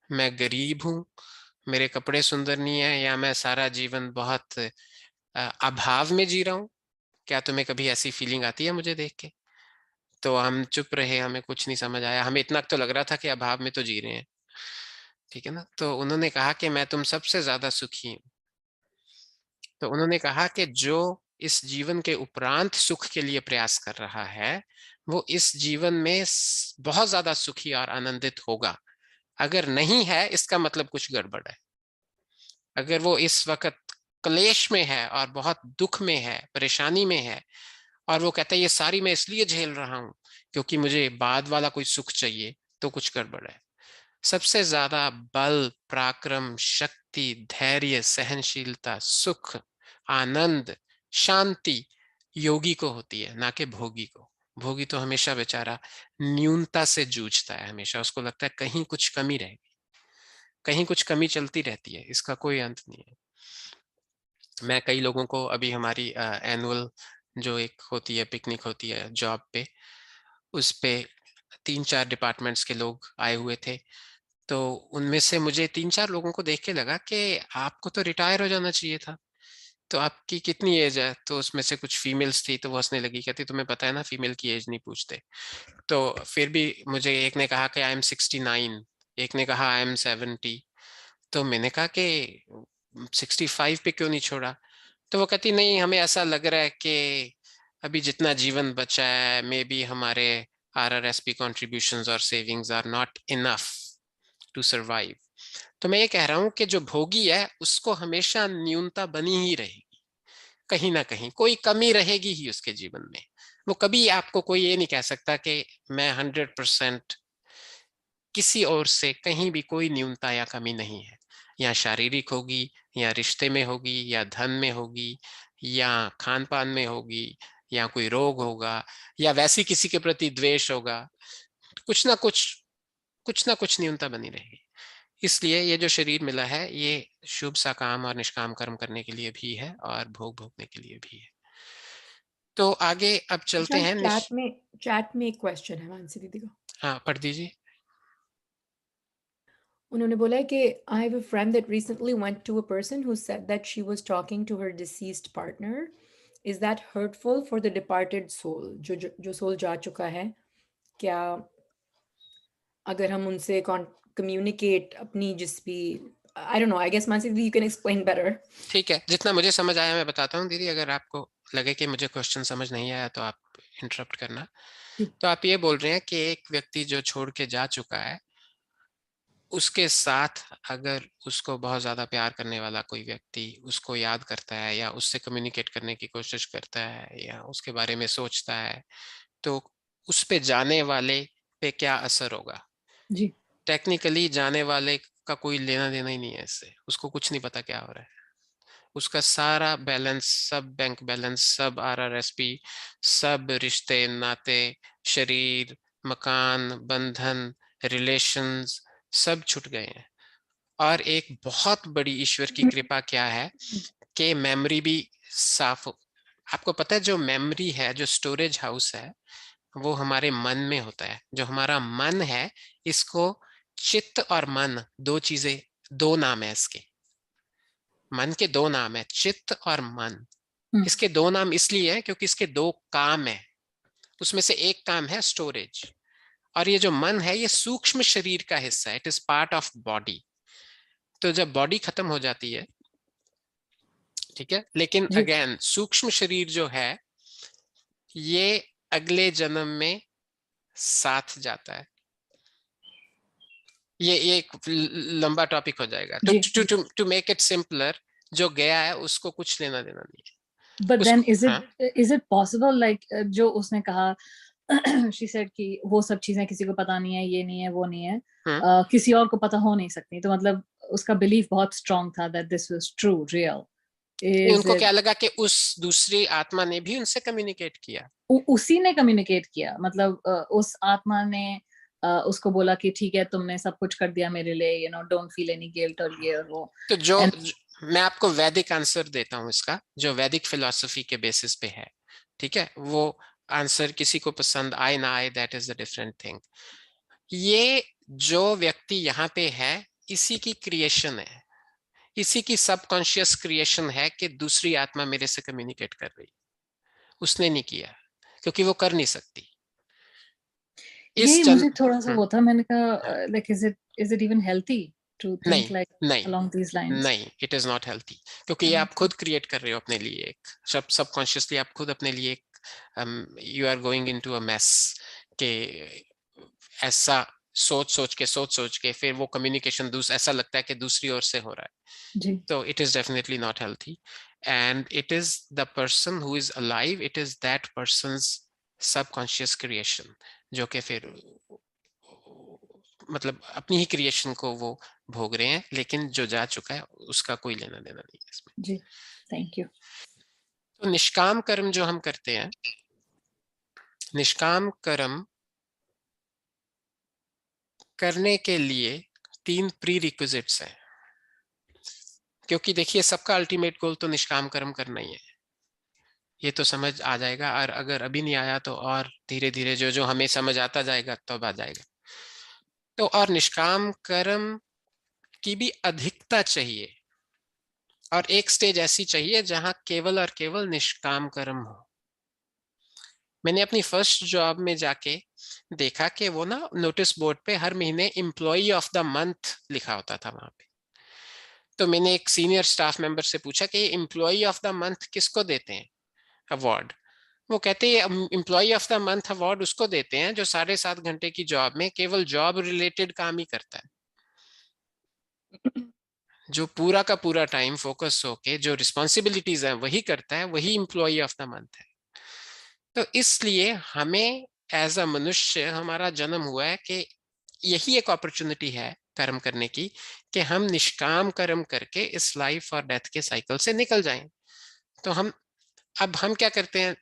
मैं गरीब हूँ, मेरे कपड़े सुंदर नहीं है, या मैं सारा जीवन बहुत अभाव में जी रहा हूँ? क्या तुम्हें कभी ऐसी फीलिंग आती है मुझे देख के? तो हम चुप रहे, हमें कुछ नहीं समझ आया, हमें इतना तो लग रहा था कि अभाव में तो जी रहे हैं। ठीक है ना, तो उन्होंने कहा कि मैं तुम सबसे ज्यादा सुखी हूँ। तो उन्होंने कहा कि जो इस जीवन के उपरांत सुख के लिए प्रयास कर रहा है, वो इस जीवन में बहुत ज्यादा सुखी और आनंदित होगा। अगर नहीं है, इसका मतलब कुछ गड़बड़ है। अगर वो इस वक्त क्लेश में है और बहुत दुख में है, परेशानी में है, और वो कहता है ये सारी मैं इसलिए झेल रहा हूं क्योंकि मुझे बाद वाला कोई सुख चाहिए, तो कुछ गड़बड़ है। सबसे ज्यादा बल, पराक्रम, शक्ति, धैर्य, सहनशीलता, सुख, आनंद, शांति योगी को होती है, ना कि भोगी को। भोगी तो हमेशा बेचारा न्यूनता से जूझता है, हमेशा उसको लगता है कहीं कुछ कमी रहेगी, कहीं कुछ कमी चलती रहती है, इसका कोई अंत नहीं है। मैं कई लोगों को, अभी हमारी एनुअल जो एक होती है पिकनिक होती है जॉब पे, उस पे 3-4 डिपार्टमेंट्स के लोग आए हुए थे। तो उनमें से मुझे 3-4 लोगों को देख के लगा कि आपको तो रिटायर हो जाना चाहिए था, तो आपकी कितनी एज है? तो उसमें से कुछ फीमेल्स थी, तो वो हंसने लगी, कहती तुम्हें पता है ना फीमेल की एज नहीं पूछते। तो फिर भी मुझे एक ने कहा कि आई एम 69, एक ने कहा आई एम 70। तो मैंने कहा कि 65 पे क्यों नहीं छोड़ा? तो वो कहती नहीं, हमें ऐसा लग रहा है कि अभी जितना जीवन बचा है, मे बी हमारे RRSP contributions और savings are not enough to survive। तो मैं ये कह रहा हूं कि जो भोगी है उसको हमेशा न्यूनता बनी ही रहेगी, कहीं ना कहीं कोई कमी रहेगी ही उसके जीवन में। वो कभी आपको कोई ये नहीं कह सकता कि मैं 100% किसी और से कहीं भी कोई न्यूनता या कमी नहीं है, या शारीरिक होगी, या रिश्ते में होगी, या धन में होगी, या खान पान में होगी, या कोई रोग होगा, या वैसी किसी के प्रति द्वेष होगा, कुछ ना कुछ न्यूनता बनी रहेगी। इसलिए ये जो शरीर मिला है, ये शुभ सकाम और निष्काम कर्म करने के लिए भी है और भोग भोगने के लिए भी है। तो आगे अब चलते हैं चैट में एक क्वेश्चन है मानसी दीदी का। हाँ, पढ़ दीजिए। उन्होंने बोला है कि I have a friend that recently went to a person who said that she was talking to her deceased partner. Is that hurtful for the departed soul? जो सोल जा चुका है, क्या अगर हम उनसे communicate अपनी जिस भी, I don't know, I guess Mansi दीदी you can explain better. ठीक है, जितना मुझे समझ आया मैं बताता हूँ दीदी, अगर आपको लगे कि मुझे क्वेश्चन समझ नहीं आया तो आप इंटरप्ट करना। तो आप ये बोल रहे हैं कि एक व्यक्ति जो छोड़ के जा चुका है, उसके साथ अगर उसको बहुत ज्यादा प्यार करने वाला कोई व्यक्ति उसको याद करता है या उससे कम्युनिकेट करने की कोशिश करता है या उसके बारे में सोचता है, तो उस पे जाने वाले पे क्या असर होगा? जी टेक्निकली जाने वाले का कोई लेना देना ही नहीं है इससे, उसको कुछ नहीं पता क्या हो रहा है। उसका सारा बैलेंस, सब बैंक बैलेंस, सब RRSP, सब रिश्ते नाते, शरीर, मकान, बंधन, रिलेशंस सब छूट गए हैं। और एक बहुत बड़ी ईश्वर की कृपा क्या है कि मेमोरी भी साफ आपको पता है, जो मेमोरी है, जो स्टोरेज हाउस है, वो हमारे मन में होता है। जो हमारा मन है, इसको चित्त और मन, दो चीजें, दो नाम है इसके। मन के दो नाम है, चित्त और मन। इसके दो नाम इसलिए है क्योंकि इसके दो काम है। उसमें से एक काम है स्टोरेज, और ये जो मन है ये सूक्ष्म शरीर का हिस्सा है, it is part of body. तो जब बॉडी खत्म हो जाती है, ठीक है, लेकिन जी अगेन सूक्ष्म शरीर जो है ये अगले जन्म में साथ जाता है। ये एक लंबा टॉपिक हो जाएगा। जी टू मेक इट सिंपलर, जो गया है उसको कुछ लेना देना नहीं है। But then उसको is it possible like जो उसने कहा she said कि वो सब चीजें किसी को पता नहीं है, ये नहीं है, वो नहीं है, किसी और को पता हो नहीं सकती, तो मतलब उसका बिलीफ बहुत स्ट्रांग था that this was true, real. उनको क्या लगा कि उस दूसरी आत्मा ने भी उनसे कम्युनिकेट किया। उसी ने कम्युनिकेट किया, मतलब उस आत्मा ने उसको बोला कि ठीक है तुमने सब कुछ कर दिया मेरे लिए, you know don't feel any guilt और ये और वो। तो जो मैं आपको वैदिक आंसर देता हूँ इसका, जो वैदिक फिलॉसफी के बेसिस पे है, ठीक है, वो आंसर किसी को पसंद आए ना आए, that is a different thing. ये जो व्यक्ति यहाँ पे है, इसी की क्रिएशन है, इसी की सबकॉन्शियस क्रिएशन है कि दूसरी आत्मा मेरे से कम्युनिकेट कर रही। उसने नहीं किया क्योंकि वो कर नहीं सकती। ये मुझे थोड़ा सा वो था, मैंने कहा like is it even healthy to think like along these lines? नहीं, इट इज नॉट हेल्थी, क्योंकि ये आप खुद क्रिएट कर रहे हो अपने लिए एक सबकॉन्शियसली, आप खुद अपने लिए एक you are going into a mess के ऐसा सोच सोच के फिर वो कम्युनिकेशन ऐसा लगता है कि दूसरी ओर से हो रहा है। जी तो it is definitely not healthy, and it is the person who is alive, it is that persons subconscious creation, जो कि फिर मतलब अपनी ही क्रिएशन को वो भोग रहे हैं, लेकिन जो जा चुका है उसका कोई लेना देना नहीं है इसमें। जी थैंक यू। तो निष्काम कर्म जो हम करते हैं, निष्काम कर्म करने के लिए 3 प्रीरिक्विजिट्स हैं, क्योंकि देखिए सबका अल्टीमेट गोल तो निष्काम कर्म करना ही है, ये तो समझ आ जाएगा। और अगर अभी नहीं आया तो और धीरे धीरे जो जो हमें समझ आता जाएगा तब आ जाएगा। तो और निष्काम कर्म की भी अधिकता चाहिए, और एक स्टेज ऐसी चाहिए जहां केवल और केवल निष्काम कर्म हो। मैंने अपनी फर्स्ट जॉब में जाके देखा कि वो ना नोटिस बोर्ड पे हर महीने एम्प्लॉय ऑफ द मंथ लिखा होता था वहां पे। तो मैंने एक सीनियर स्टाफ मेंबर से पूछा कि एम्प्लॉय ऑफ द मंथ किसको देते हैं अवार्ड? वो कहते हैं employee of the month award उसको देते हैं जो 7.5 घंटे की जॉब में केवल जॉब रिलेटेड काम ही करता है, जो पूरा का पूरा टाइम फोकस होके जो रिस्पॉन्सिबिलिटीज है वही करता है, वही एम्प्लॉय ऑफ द मंथ है। तो इसलिए हमें एज अ मनुष्य हमारा जन्म हुआ है कि यही एक अपॉर्चुनिटी है कर्म करने की, कि हम निष्काम कर्म करके इस लाइफ और डेथ के साइकिल से निकल जाएं। तो अब हम क्या करते हैं,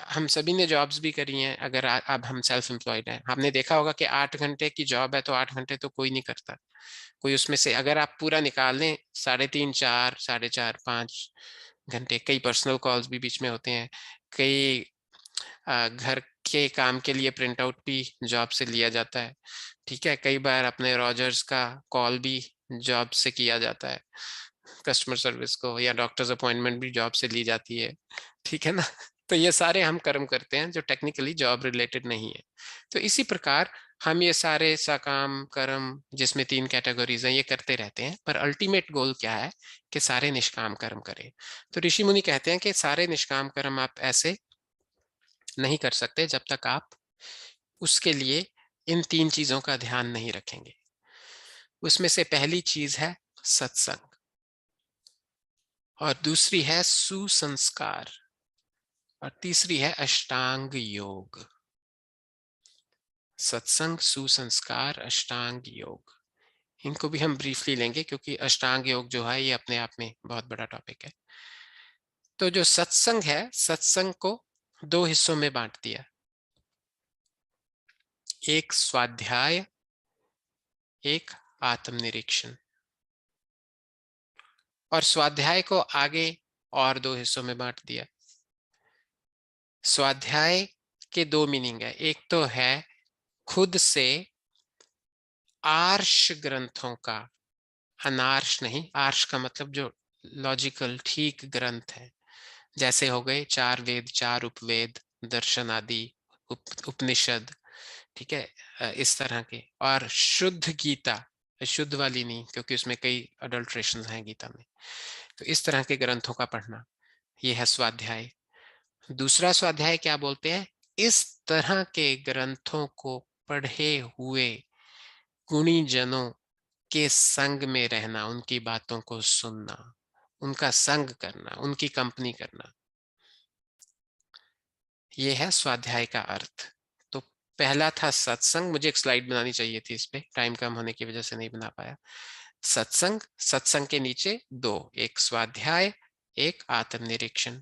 हम सभी ने जॉब्स भी करी हैं, अगर अब हम सेल्फ एम्प्लॉयड हैं, हमने देखा होगा कि 8 घंटे की जॉब है तो 8 घंटे तो कोई नहीं करता। कोई उसमें से अगर आप पूरा निकाल लें 3.5 4 4.5 5 घंटे, कई पर्सनल कॉल्स भी बीच में होते हैं, कई घर के काम के लिए प्रिंट आउट भी जॉब से लिया जाता है, ठीक है, कई बार अपने रॉजर्स का कॉल भी जॉब से किया जाता है, कस्टमर सर्विस को, या डॉक्टर्स अपॉइंटमेंट भी जॉब से ली जाती है, ठीक है ना। तो ये सारे हम कर्म करते हैं जो टेक्निकली जॉब रिलेटेड नहीं है। तो इसी प्रकार हम ये सारे सकाम कर्म, जिसमें 3 कैटेगरीज हैं, ये करते रहते हैं, पर अल्टीमेट गोल क्या है कि सारे निष्काम कर्म करें। तो ऋषि मुनि कहते हैं कि सारे निष्काम कर्म आप ऐसे नहीं कर सकते जब तक आप उसके लिए इन 3 चीजों का ध्यान नहीं रखेंगे। उसमें से पहली चीज है सत्संग और दूसरी है सुसंस्कार और तीसरी है अष्टांग योग। सत्संग, सुसंस्कार, अष्टांग योग, इनको भी हम ब्रीफली लेंगे क्योंकि अष्टांग योग जो है ये अपने आप में बहुत बड़ा टॉपिक है। तो जो सत्संग है, सत्संग को दो हिस्सों में बांट दिया, एक स्वाध्याय, एक आत्मनिरीक्षण। और स्वाध्याय को आगे और दो हिस्सों में बांट दिया। स्वाध्याय के दो मीनिंग है, एक तो है खुद से आर्ष ग्रंथों का, अनार्ष नहीं, आर्ष का मतलब जो लॉजिकल ठीक ग्रंथ है, जैसे हो गए चार वेद, चार उपवेद, दर्शन आदि, उपनिषद, ठीक है, इस तरह के। और शुद्ध गीता, शुद्ध वाली नहीं क्योंकि उसमें कई अडल्ट्रेशन हैं गीता में, तो इस तरह के ग्रंथों का पढ़ना, यह है स्वाध्याय। दूसरा स्वाध्याय क्या बोलते हैं? इस तरह के ग्रंथों को पढ़े हुए गुणी जनों के संग में रहना, उनकी बातों को सुनना, उनका संग करना, उनकी कंपनी करना, यह है स्वाध्याय का अर्थ। तो पहला था सत्संग, मुझे एक स्लाइड बनानी चाहिए थी, इस पे टाइम कम होने की वजह से नहीं बना पाया। सत्संग, सत्संग के नीचे दो, एक स्वाध्याय, एक आत्मनिरीक्षण।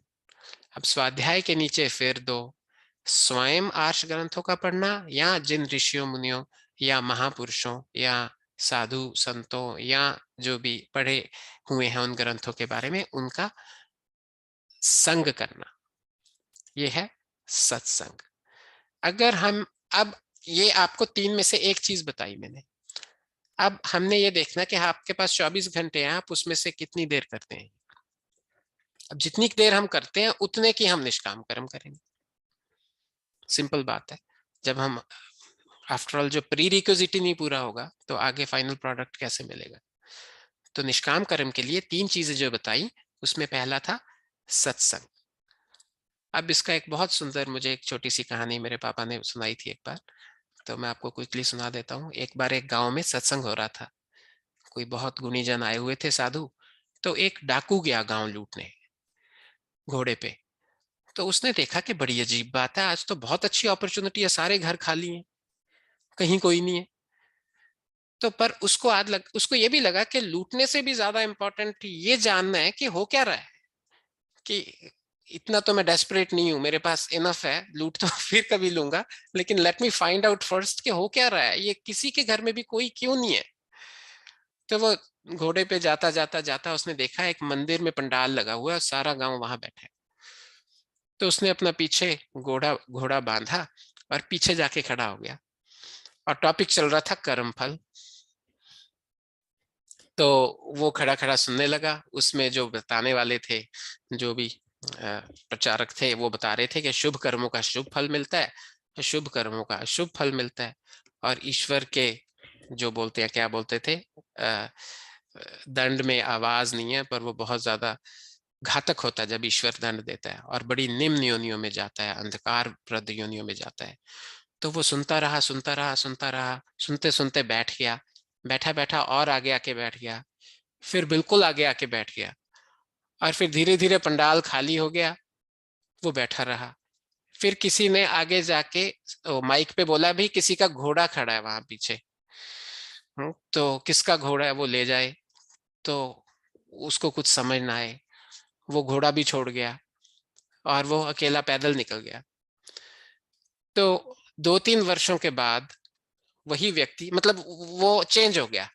अब स्वाध्याय के नीचे फिर दो, स्वयं आर्ष ग्रंथों का पढ़ना या जिन ऋषियों मुनियों या महापुरुषों या साधु संतों या जो भी पढ़े हुए हैं उन ग्रंथों के बारे में, उनका संग करना, यह है सत्संग। अगर हम, अब ये आपको तीन में से एक चीज बताई मैंने, अब हमने ये देखना कि आपके पास 24 घंटे हैं, आप उसमें से कितनी देर करते हैं। अब जितनी देर हम करते हैं उतने की हम निष्काम कर्म करेंगे, सिंपल बात है। जब हम, आफ्टर ऑल, जो प्री रिक्विजिट नहीं पूरा होगा तो आगे फाइनल प्रोडक्ट कैसे मिलेगा। तो निष्काम कर्म के लिए तीन चीजें जो बताई, उसमें पहला था सत्संग। अब इसका एक बहुत सुंदर, मुझे एक छोटी सी कहानी मेरे पापा ने सुनाई थी एक बार, तो मैं आपको क्विकली सुना देता हूँ। एक बार एक गांव में सत्संग हो रहा था, कोई बहुत गुणी जन आए हुए थे, साधु। तो एक डाकू गया गांव लूटने घोड़े पे। तो उसने देखा कि बड़ी अजीब बात है, आज तो बहुत अच्छी अपॉर्चुनिटी है, सारे घर खाली हैं, कहीं कोई नहीं है। तो पर उसको उसको ये भी लगा कि लूटने से भी ज्यादा इंपॉर्टेंट ये जानना है कि हो क्या रहा है, कि इतना तो मैं डेस्परेट नहीं हूं, मेरे पास इनफ है, लूट तो फिर कभी लूंगा, लेकिन let me find out first कि हो क्या रहा है, ये किसी के घर में भी कोई क्यों नहीं है। तो वो घोड़े पे जाता जाता जाता उसने देखा एक मंदिर में पंडाल लगा हुआ है, सारा गांव वहां बैठा है। तो उसने अपना पीछे घोड़ा बांधा और पीछे जाके खड़ा हो गया, और टॉपिक चल रहा था कर्म फल। तो वो खड़ा खड़ा सुनने लगा। उसमें जो बताने वाले थे, जो भी प्रचारक थे, वो बता रहे थे कि शुभ कर्मों का शुभ फल मिलता है, अशुभ कर्मों का अशुभ फल मिलता है। और ईश्वर के जो बोलते हैं, क्या बोलते थे, दंड में आवाज नहीं है, पर वो बहुत ज्यादा घातक होता है जब ईश्वर दंड देता है, और बड़ी निम्न योनियों में जाता है, अंधकार प्रद योनियों में जाता है। तो वो सुनता रहा सुनता रहा सुनता रहा, सुनते सुनते बैठ गया, बैठा बैठा और आगे आके बैठ गया, फिर बिल्कुल आगे आके बैठ गया, और फिर धीरे धीरे पंडाल खाली हो गया, वो बैठा रहा। फिर किसी ने आगे जाके माइक पे बोला, भी किसी का घोड़ा खड़ा है वहां पीछे, तो किसका घोड़ा है वो ले जाए। तो उसको कुछ समझ ना आए, वो घोड़ा भी छोड़ गया और वो अकेला पैदल निकल गया। तो 2-3 वर्षों के बाद वही व्यक्ति, मतलब वो चेंज हो गया,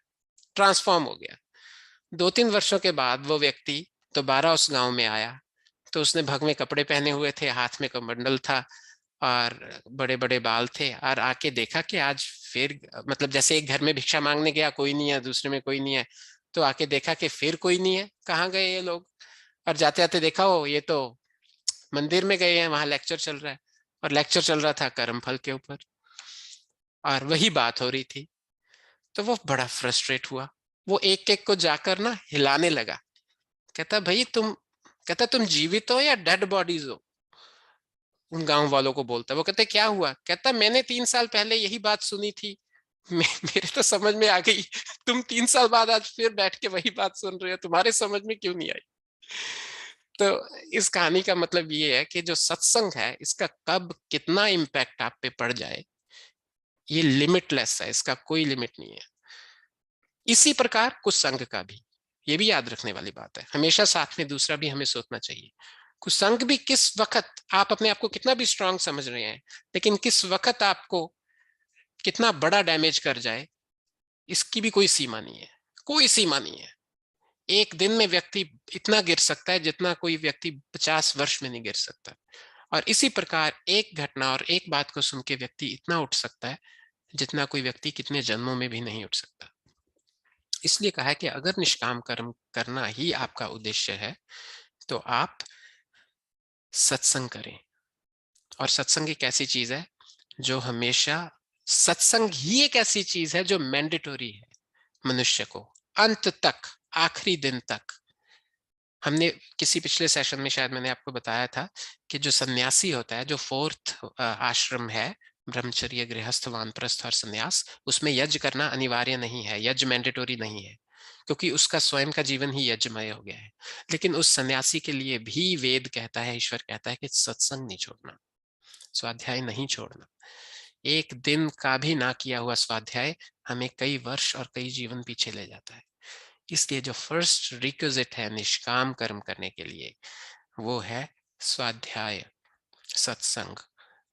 ट्रांसफॉर्म हो गया। 2-3 वर्षों के बाद वो व्यक्ति दोबारा उस गांव में आया। तो उसने भगवे कपड़े पहने हुए थे, हाथ में कमंडल था और बड़े बड़े बाल थे, और आके देखा कि आज फिर, मतलब जैसे एक घर में भिक्षा मांगने गया, कोई नहीं है, दूसरे में कोई नहीं है, तो आके देखा कि फिर कोई नहीं है, कहाँ गए ये लोग। और जाते जाते देखा, हो ये तो मंदिर में गए हैं, वहां लेक्चर चल रहा है, और लेक्चर चल रहा था कर्म फल के ऊपर, और वही बात हो रही थी। तो वो बड़ा फ्रस्ट्रेट हुआ, वो एक एक को जाकर ना हिलाने लगा। कहता, भाई तुम जीवित हो या डेड बॉडीज हो? उन गांव वालों को बोलता। वो कहते, क्या हुआ? कहता, मैंने 3 साल पहले यही बात सुनी थी, मेरे तो समझ में आ गई, तुम 3 साल बाद आज फिर बैठ के वही बात सुन रहे हो, तुम्हारे समझ में क्यों नहीं आई? तो इस कहानी का मतलब ये है कि जो सत्संग है इसका कब कितना इम्पैक्ट आप पे पड़ जाए ये लिमिटलेस है, इसका कोई लिमिट नहीं है। इसी प्रकार कुसंग का भी, ये भी याद रखने वाली बात है, हमेशा साथ में दूसरा भी हमें सोचना चाहिए। कुसंग भी किस वक्त आप अपने आप को कितना भी स्ट्रांग समझ रहे हैं, लेकिन किस वक्त आपको कितना बड़ा डैमेज कर जाए इसकी भी कोई सीमा नहीं है, कोई सीमा नहीं है। एक दिन में व्यक्ति इतना गिर सकता है जितना कोई व्यक्ति 50 वर्ष में नहीं गिर सकता। और इसी प्रकार एक घटना और एक बात को सुन के व्यक्ति इतना उठ सकता है जितना कोई व्यक्ति कितने जन्मों में भी नहीं उठ सकता। इसलिए कहा है कि अगर निष्काम कर्म करना ही आपका उद्देश्य है तो आप सत्संग करें। और सत्संग एक ऐसी चीज है जो हमेशा, सत्संग ही एक ऐसी चीज है जो मैंडेटरी है मनुष्य को अंत तक, आखिरी दिन तक। हमने किसी पिछले सेशन में शायद मैंने आपको बताया था कि जो सन्यासी होता है, जो 4th आश्रम है, ब्रह्मचर्य, गृहस्थ, वानप्रस्थ और सन्यास, उसमें यज्ञ करना अनिवार्य नहीं है, यज्ञ मैंडेटरी नहीं है, क्योंकि उसका स्वयं का जीवन ही यज्ञमय हो गया है। लेकिन उस सन्यासी के लिए भी वेद कहता है, ईश्वर कहता है कि सत्संग नहीं छोड़ना, स्वाध्याय नहीं छोड़ना। एक दिन का भी ना किया हुआ स्वाध्याय हमें कई वर्ष और कई जीवन पीछे ले जाता है। इसलिए जो फर्स्ट रिक्विजिट है निष्काम कर्म करने के लिए वो है स्वाध्याय, सत्संग।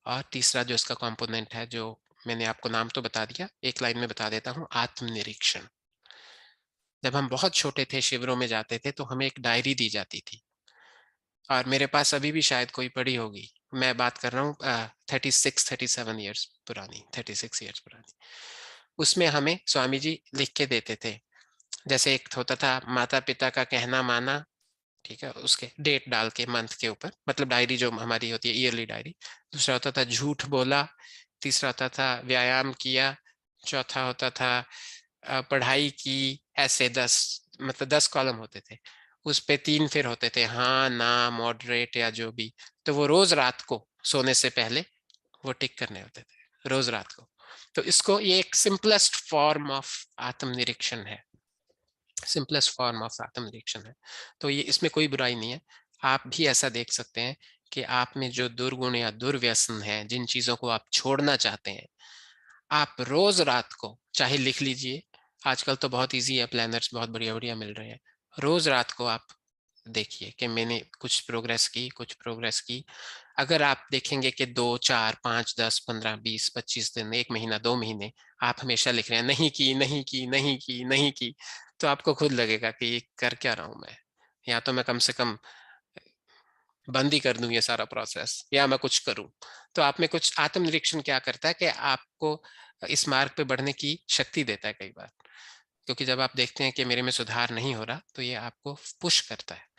और तीसरा जो इसका कंपोनेंट है, जो मैंने आपको नाम तो बता दिया, एक लाइन में बता देता हूँ, आत्मनिरीक्षण। जब हम बहुत छोटे थे, शिविरों में जाते थे, तो हमें एक डायरी दी जाती थी, और मेरे पास अभी भी शायद कोई पड़ी होगी। मैं बात कर रहा हूँ 37 ईयर्स पुरानी, 36 ईयर्स पुरानी। उसमें हमें स्वामी जी लिख के देते थे, जैसे एक होता था माता पिता का कहना माना, ठीक है, उसके डेट डाल के मंथ के ऊपर, मतलब डायरी जो हमारी होती है, ईयरली डायरी। दूसरा होता था झूठ बोला, तीसरा होता था व्यायाम किया, चौथा होता था पढ़ाई की, ऐसे 10 कॉलम होते थे। उस पे 3 फिर होते थे हाँ ना, मॉडरेट या जो भी। तो वो रोज रात को सोने से पहले वो टिक करने होते थे, रोज रात को। तो इसको, ये एक सिंपलेस्ट फॉर्म ऑफ आत्मनिरीक्षण है, सिंपलेस्ट फॉर्म ऑफ आत्मनिरीक्षण है। तो ये, इसमें कोई बुराई नहीं है। आप भी ऐसा देख सकते हैं कि आप में जो दुर्गुण या दुर्व्यसन है, जिन चीजों को आप छोड़ना चाहते हैं, आप रोज रात को चाहे लिख लीजिए। आजकल तो बहुत इजी है, प्लानर्स बहुत बढ़िया बढ़िया मिल रहे हैं। रोज रात को आप देखिए कि मैंने कुछ प्रोग्रेस की, कुछ प्रोग्रेस की। अगर आप देखेंगे कि 2, 4, 5, 10, 15, 20, 25 दिन, 1 महीना, 2 महीने आप हमेशा लिख रहे हैं नहीं की, नहीं की, नहीं की, नहीं की, तो आपको खुद लगेगा कि ये कर क्या रहा हूं मैं, या तो मैं कम से कम बंद ही कर दूं ये सारा प्रोसेस, या मैं कुछ करूं। तो आप में कुछ आत्मनिरीक्षण क्या करता है कि आपको इस मार्ग पे बढ़ने की शक्ति देता है कई बार, क्योंकि जब आप देखते हैं कि मेरे में सुधार नहीं हो रहा तो ये आपको पुश करता है।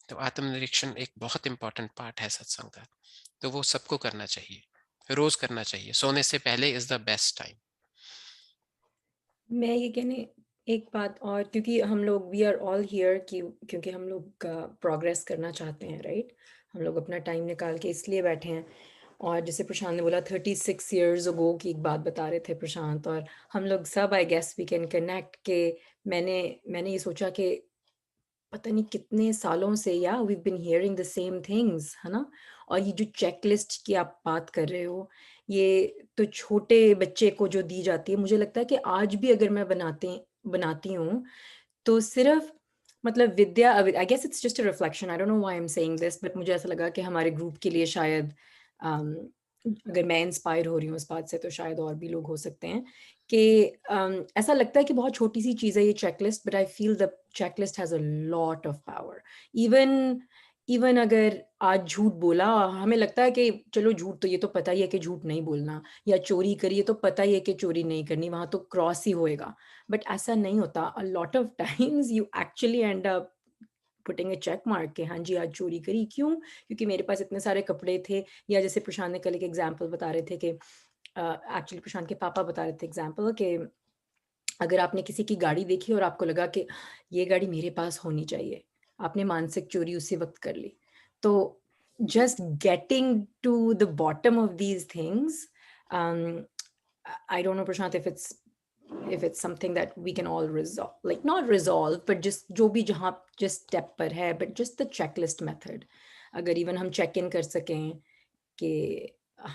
तो आत्मनिरीक्षण एक बहुत इंपॉर्टेंट पार्ट है सत्संग का, तो वो सबको करना चाहिए, रोज करना चाहिए, सोने से पहले इज द बेस्ट टाइम। मैं ये कहने एक बात और, क्योंकि हम लोग वी आर ऑल हियर क्योंकि हम लोग प्रोग्रेस करना चाहते हैं, राइट? हम लोग अपना टाइम निकाल के इसलिए बैठे हैं। और जैसे प्रशांत ने बोला 36 इयर्स अगो की एक बात बता रहे थे प्रशांत, और हम लोग सब I guess we can connect के मैंने ये सोचा कि पता नहीं कितने सालों से या we been hearing the same things, है ना? और ये जो चेकलिस्ट की आप बात कर रहे हो, ये तो छोटे बच्चे को जो दी जाती है, मुझे लगता है कि आज भी अगर मैं बनाती हूँ तो सिर्फ मतलब Vidya, I guess it's just a reflection, I don't know why I am saying this, but मुझे ऐसा लगा कि हमारे ग्रुप के लिए शायद अगर मैं इंस्पायर हो रही हूँ इस बात से तो शायद और भी लोग हो सकते हैं कि ऐसा लगता है कि बहुत छोटी सी चीज़ है ये checklist, but I feel the checklist has a lot of power. Even अगर आज झूठ बोला, हमें लगता है कि चलो झूठ तो ये तो पता ही है कि झूठ नहीं बोलना, या चोरी करिए तो पता ही है कि चोरी नहीं करनी, वहाँ तो क्रॉस ही होएगा। बट ऐसा नहीं होता, a lot of times you actually end up putting a check mark के हाँ जी आज चोरी करी, क्यों? क्योंकि मेरे पास इतने सारे कपड़े थे। या जैसे प्रशांत ने कल एक एग्जांपल बता रहे थे कि एक्चुअली प्रशांत के पापा बता रहे थे एग्जांपल कि अगर आपने किसी की गाड़ी देखी और आपको लगा कि ये गाड़ी मेरे पास होनी चाहिए, आपने मानसिक चोरी उसी वक्त कर ली। तो just getting to the bottom of these things, I don't know Prashant if it's if it's something that we can all resolve, like not resolve, but just जो भी जहाँ जिस step पर है, but just the checklist method. अगर even हम check in कर सकें कि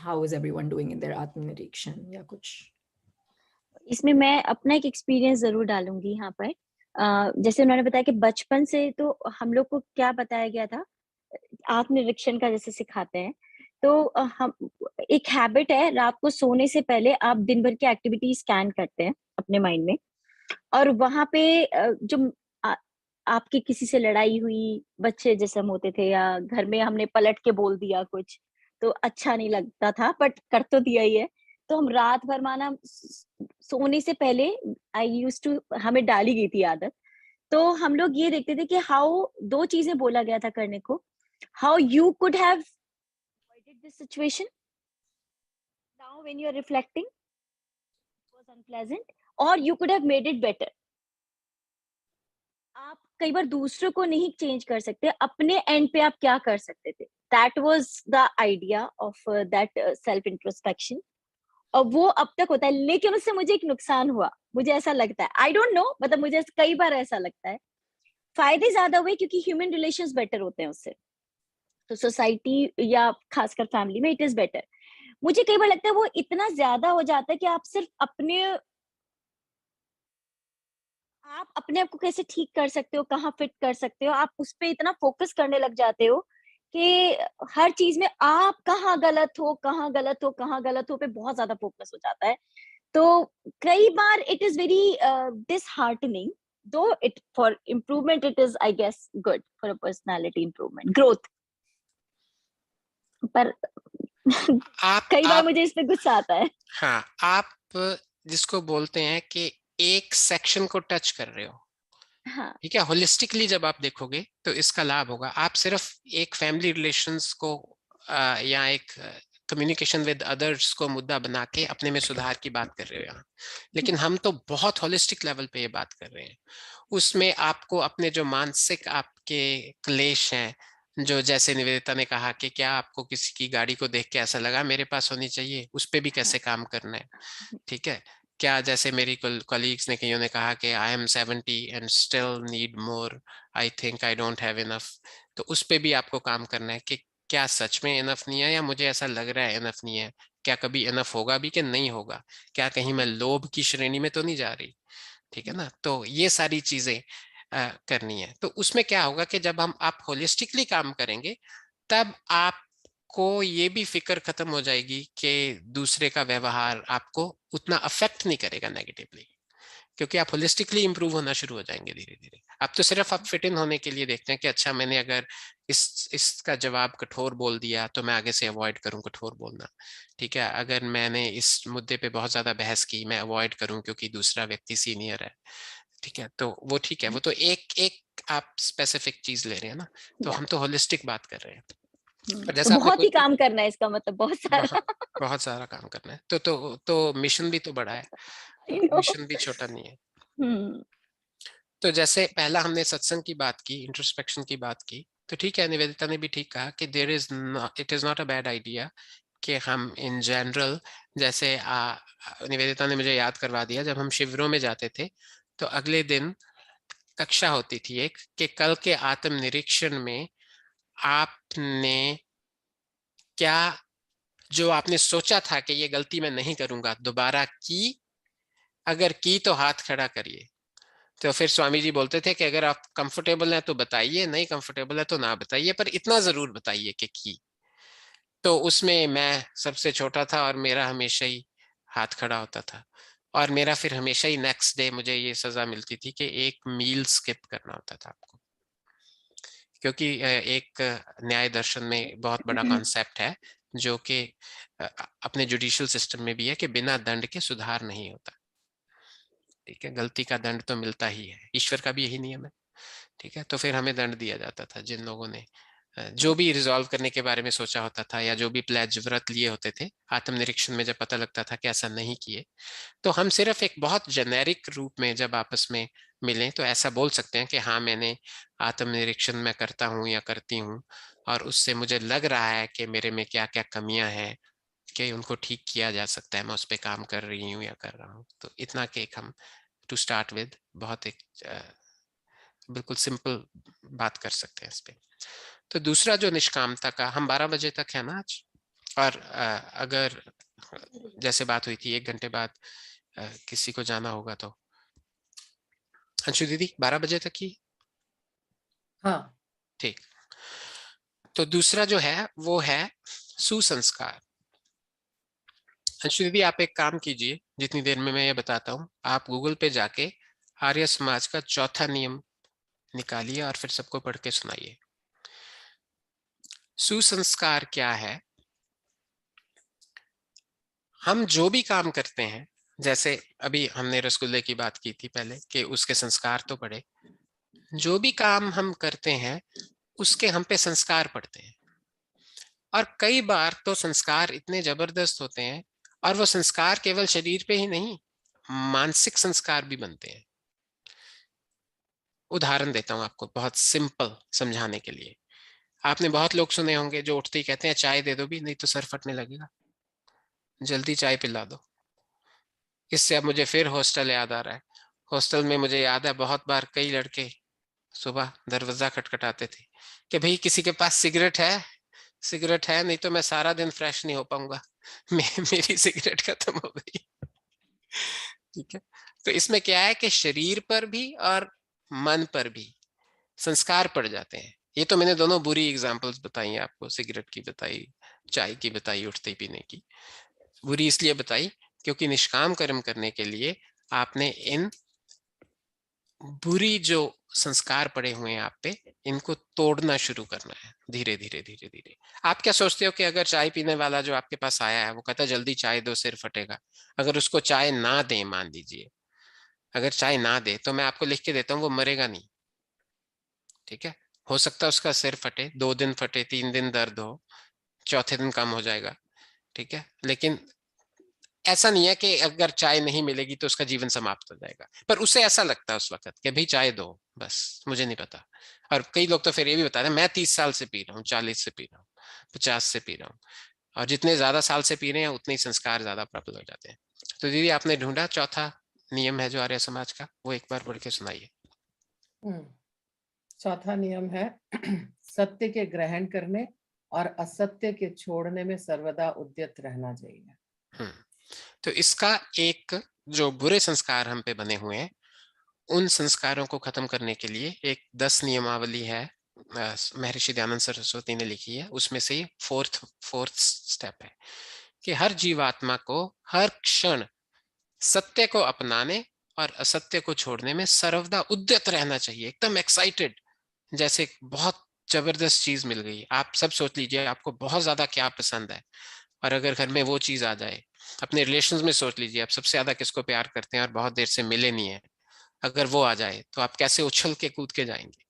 how is everyone doing in their आत्मनिरीक्षण या कुछ. इसमें मैं अपना एक एक्सपीरियंस जरूर डालूंगी यहाँ पर. जैसे उन्होंने बताया कि बचपन से तो हम लोग को क्या बताया गया था, आत्मनिरीक्षण का जैसे सिखाते हैं, तो हम एक हैबिट है, रात को सोने से पहले आप दिन भर की एक्टिविटी स्कैन करते हैं अपने माइंड में, और वहां पे जो आपकी किसी से लड़ाई हुई, बच्चे जैसे हम होते थे, या घर में हमने पलट के बोल दिया कुछ तो अच्छा नहीं लगता था, बट कर तो दिया ही है, तो हम रात भर माना सोने से पहले आई यूज टू, हमें डाली गई थी आदत, तो हम लोग ये देखते थे कि हाउ, दो चीजें बोला गया था करने को, how you could have avoided this situation, now when you are reflecting was unpleasant, और you could have made it better. आप कई बार दूसरों को नहीं चेंज कर सकते, अपने एंड पे आप क्या कर सकते थे. That was the idea of that self introspection, और वो अब तक होता है. लेकिन उससे मुझे एक नुकसान हुआ, मुझे ऐसा लगता है, आई डोंट नो, मतलब मुझे कई बार ऐसा लगता है. फायदे ज्यादा हुए क्योंकि ह्यूमन रिलेशंस बेटर होते हैं उससे, तो सोसाइटी या खासकर फैमिली में इट इज बेटर. मुझे कई बार लगता है वो इतना ज्यादा हो जाता है कि आप सिर्फ अपने आप को कैसे ठीक कर सकते हो, कहाँ फिट कर सकते हो, आप उस पे इतना फोकस करने लग जाते हो कि हर चीज में आप कहाँ गलत हो, कहाँ गलत हो, कहाँ गलत हो पे बहुत ज्यादा फोकस हो जाता है. तो कई बार it is very disheartening, though it for improvement it is, I guess, good for a personality improvement, growth. पर कई बार मुझे इस पे गुस्सा आता है. हाँ, आप जिसको बोलते हैं कि एक सेक्शन को टच कर रहे हो, हाँ, ठीक है, होलिस्टिकली जब आप देखोगे तो इसका लाभ होगा. आप सिर्फ एक फैमिली रिलेशंस को या एक कम्युनिकेशन विद अदर्स को मुद्दा बना के अपने में सुधार की बात कर रहे हो यहाँ, लेकिन हम तो बहुत होलिस्टिक लेवल पे ये बात कर रहे हैं. उसमें आपको अपने जो मानसिक आपके क्लेश हैं, जो जैसे निवेदिता ने कहा कि क्या आपको किसी की गाड़ी को देख के ऐसा लगा मेरे पास होनी चाहिए, उस पे भी कैसे काम करना है. ठीक है, क्या जैसे मेरी कॉलीग्स ने, कईयों ने कहा कि I am 70 and still need more, I think I don't have enough, तो उस पे भी आपको काम करना है कि क्या सच में इनफ नहीं है या मुझे ऐसा लग रहा है इनफ नहीं है, क्या कभी इनफ होगा भी कि नहीं होगा, क्या कहीं मैं लोभ की श्रेणी में तो नहीं जा रही. ठीक है ना, तो ये सारी चीजें करनी है. तो उसमें क्या होगा कि जब आप होलिस्टिकली काम करेंगे तब आपको ये भी फिक्र खत्म हो जाएगी कि दूसरे का व्यवहार आपको उतना अफेक्ट नहीं करेगा नेगेटिवली, क्योंकि आप होलिस्टिकली इंप्रूव होना शुरू हो जाएंगे धीरे धीरे. अब तो सिर्फ आप फिट इन होने के लिए देखते हैं कि अच्छा मैंने अगर इसका जवाब कठोर बोल दिया तो मैं आगे से अवॉइड करूं कठोर बोलना. ठीक है, अगर मैंने इस मुद्दे पे बहुत ज्यादा बहस की मैं अवॉइड करूं क्योंकि दूसरा व्यक्ति सीनियर है. ठीक है, तो वो ठीक है, वो तो एक आप स्पेसिफिक चीज ले रहे हैं ना, तो हम तो होलिस्टिक बात कर रहे हैं. पर जैसा तो बहुत ही काम करना है, इसका मतलब बहुत सारा बहुत सारा काम करना है. तो मिशन भी तो बड़ा है, मिशन भी छोटा नहीं है. तो जैसे पहला हमने सत्संग की बात की, इंट्रोस्पेक्शन की बात की, तो ठीक है, निवेदिता ने भी ठीक कहा कि it is not a bad idea कि हम इन जनरल, जैसे निवेदिता ने मुझे याद करवा दिया, जब हम शिविरों में जाते थे तो अगले दिन कक्षा होती थी एक कि कल के आत्म निरीक्षण में आपने क्या, जो आपने सोचा था कि ये गलती मैं नहीं करूंगा, दोबारा की, अगर की तो हाथ खड़ा करिए. तो फिर स्वामी जी बोलते थे कि अगर आप कंफर्टेबल हैं तो बताइए, नहीं कंफर्टेबल है तो ना बताइए, पर इतना जरूर बताइए कि की. तो उसमें मैं सबसे छोटा था और मेरा हमेशा ही हाथ खड़ा होता था, और मेरा फिर हमेशा ही नेक्स्ट डे मुझे ये सजा मिलती थी कि एक मील स्किप करना होता था आपको, क्योंकि एक न्याय दर्शन में बहुत बड़ा कॉन्सेप्ट है जो कि अपने जुडिशियल सिस्टम में भी है कि बिना दंड के सुधार नहीं होता. ठीक है, गलती का दंड तो मिलता ही है, ईश्वर का भी यही नियम है. ठीक है, तो फिर हमें दंड दिया जाता था जिन लोगों ने जो भी रिजॉल्व करने के बारे में सोचा होता था या जो भी प्लेज व्रत लिए होते थे, आत्मनिरीक्षण में जब पता लगता था कि ऐसा नहीं किए, तो हम सिर्फ एक बहुत जेनेरिक रूप में जब आपस में मिलें तो ऐसा बोल सकते हैं कि हाँ मैंने आत्मनिरीक्षण में करता हूँ या करती हूँ, और उससे मुझे लग रहा है कि मेरे में क्या क्या कमियां हैं, कि उनको ठीक किया जा सकता है, मैं उस पर काम कर रही हूँ या कर रहा हूँ। तो इतना कि एक हम टू स्टार्ट विद बहुत एक बिल्कुल सिंपल बात कर सकते हैं इस पे। तो दूसरा जो निष्कामता का, हम 12 बजे तक है ना आज, और अगर जैसे बात हुई थी 1 घंटे बाद किसी को जाना होगा तो अंशु दीदी 12 बजे तक ही। हाँ ठीक। तो दूसरा जो है वो है सुसंस्कार। अंशु दीदी आप एक काम कीजिए, जितनी देर में मैं ये बताता हूँ आप गूगल पे जाके आर्य समाज का चौथा नियम निकालिए और फिर सबको पढ़ के सुनाइए। सुसंस्कार क्या है? हम जो भी काम करते हैं, जैसे अभी हमने रसगुल्ले की बात की थी पहले कि उसके संस्कार तो पड़े, जो भी काम हम करते हैं उसके हम पे संस्कार पड़ते हैं। और कई बार तो संस्कार इतने जबरदस्त होते हैं, और वो संस्कार केवल शरीर पे ही नहीं, मानसिक संस्कार भी बनते हैं। उदाहरण देता हूं आपको बहुत सिंपल समझाने के लिए। आपने बहुत लोग सुने होंगे जो उठते ही कहते हैं चाय दे दो भी, नहीं तो सर फटने लगेगा, जल्दी चाय पिला दो। इससे अब मुझे फिर हॉस्टल याद आ रहा है। हॉस्टल में मुझे याद है बहुत बार कई लड़के सुबह दरवाजा खटखटाते थे कि भाई किसी के पास सिगरेट है, सिगरेट है, नहीं तो मैं सारा दिन फ्रेश नहीं हो पाऊंगा, मेरी सिगरेट खत्म हो गई। ठीक है। तो इसमें क्या है कि शरीर पर भी और मन पर भी संस्कार पड़ जाते हैं। ये तो मैंने दोनों बुरी एग्जांपल्स बताई हैं आपको, सिगरेट की बताई, चाय की बताई, उठते पीने की। बुरी इसलिए बताई क्योंकि निष्काम कर्म करने के लिए आपने इन बुरी जो संस्कार पड़े हुए हैं आप पे, इनको तोड़ना शुरू करना है धीरे धीरे धीरे धीरे। आप क्या सोचते हो कि अगर चाय पीने वाला जो आपके पास आया है वो कहता है जल्दी चाय दो सिर फटेगा, अगर उसको चाय ना दे, मान लीजिए अगर चाय ना दे, तो मैं आपको लिख के देता हूँ वो मरेगा नहीं। ठीक है। हो सकता है उसका सिर फटे, 2 दिन फटे, 3 दिन दर्द हो, चौथे दिन कम हो जाएगा। ठीक है। लेकिन ऐसा नहीं है कि अगर चाय नहीं मिलेगी तो उसका जीवन समाप्त हो जाएगा, पर उसे ऐसा लगता है उस वक्त कि भाई चाय दो बस, मुझे नहीं पता। और कई लोग तो फिर ये भी बता रहे हैं मैं 30 साल से पी रहा हूँ, 40 से पी रहा हूँ, 50 से पी रहा हूँ। और जितने ज्यादा साल से पी रहे हैं उतने ही संस्कार ज्यादा प्रबल हो जाते हैं। तो दीदी आपने ढूंढा चौथा नियम है जो आर्य समाज का, वो एक बार पढ़ के सुनाइए। चौथा नियम है सत्य के ग्रहण करने और असत्य के छोड़ने में सर्वदा उद्यत रहना चाहिए। तो इसका एक जो बुरे संस्कार हम पे बने हुए हैं उन संस्कारों को खत्म करने के लिए एक 10 नियमावली है, महर्षि दयानंद सरस्वती ने लिखी है। उसमें से ये फोर्थ स्टेप है कि हर जीवात्मा को हर क्षण सत्य को अपनाने और असत्य को छोड़ने में सर्वदा उद्यत रहना चाहिए, एकदम एक्साइटेड, जैसे बहुत जबरदस्त चीज मिल गई। आप सब सोच लीजिए आपको बहुत ज्यादा क्या पसंद है, और अगर घर में वो चीज आ जाए, अपने रिलेशंस में सोच लीजिए आप सबसे ज्यादा किसको प्यार करते हैं और बहुत देर से मिले नहीं है, अगर वो आ जाए तो आप कैसे उछल के कूद के जाएंगे।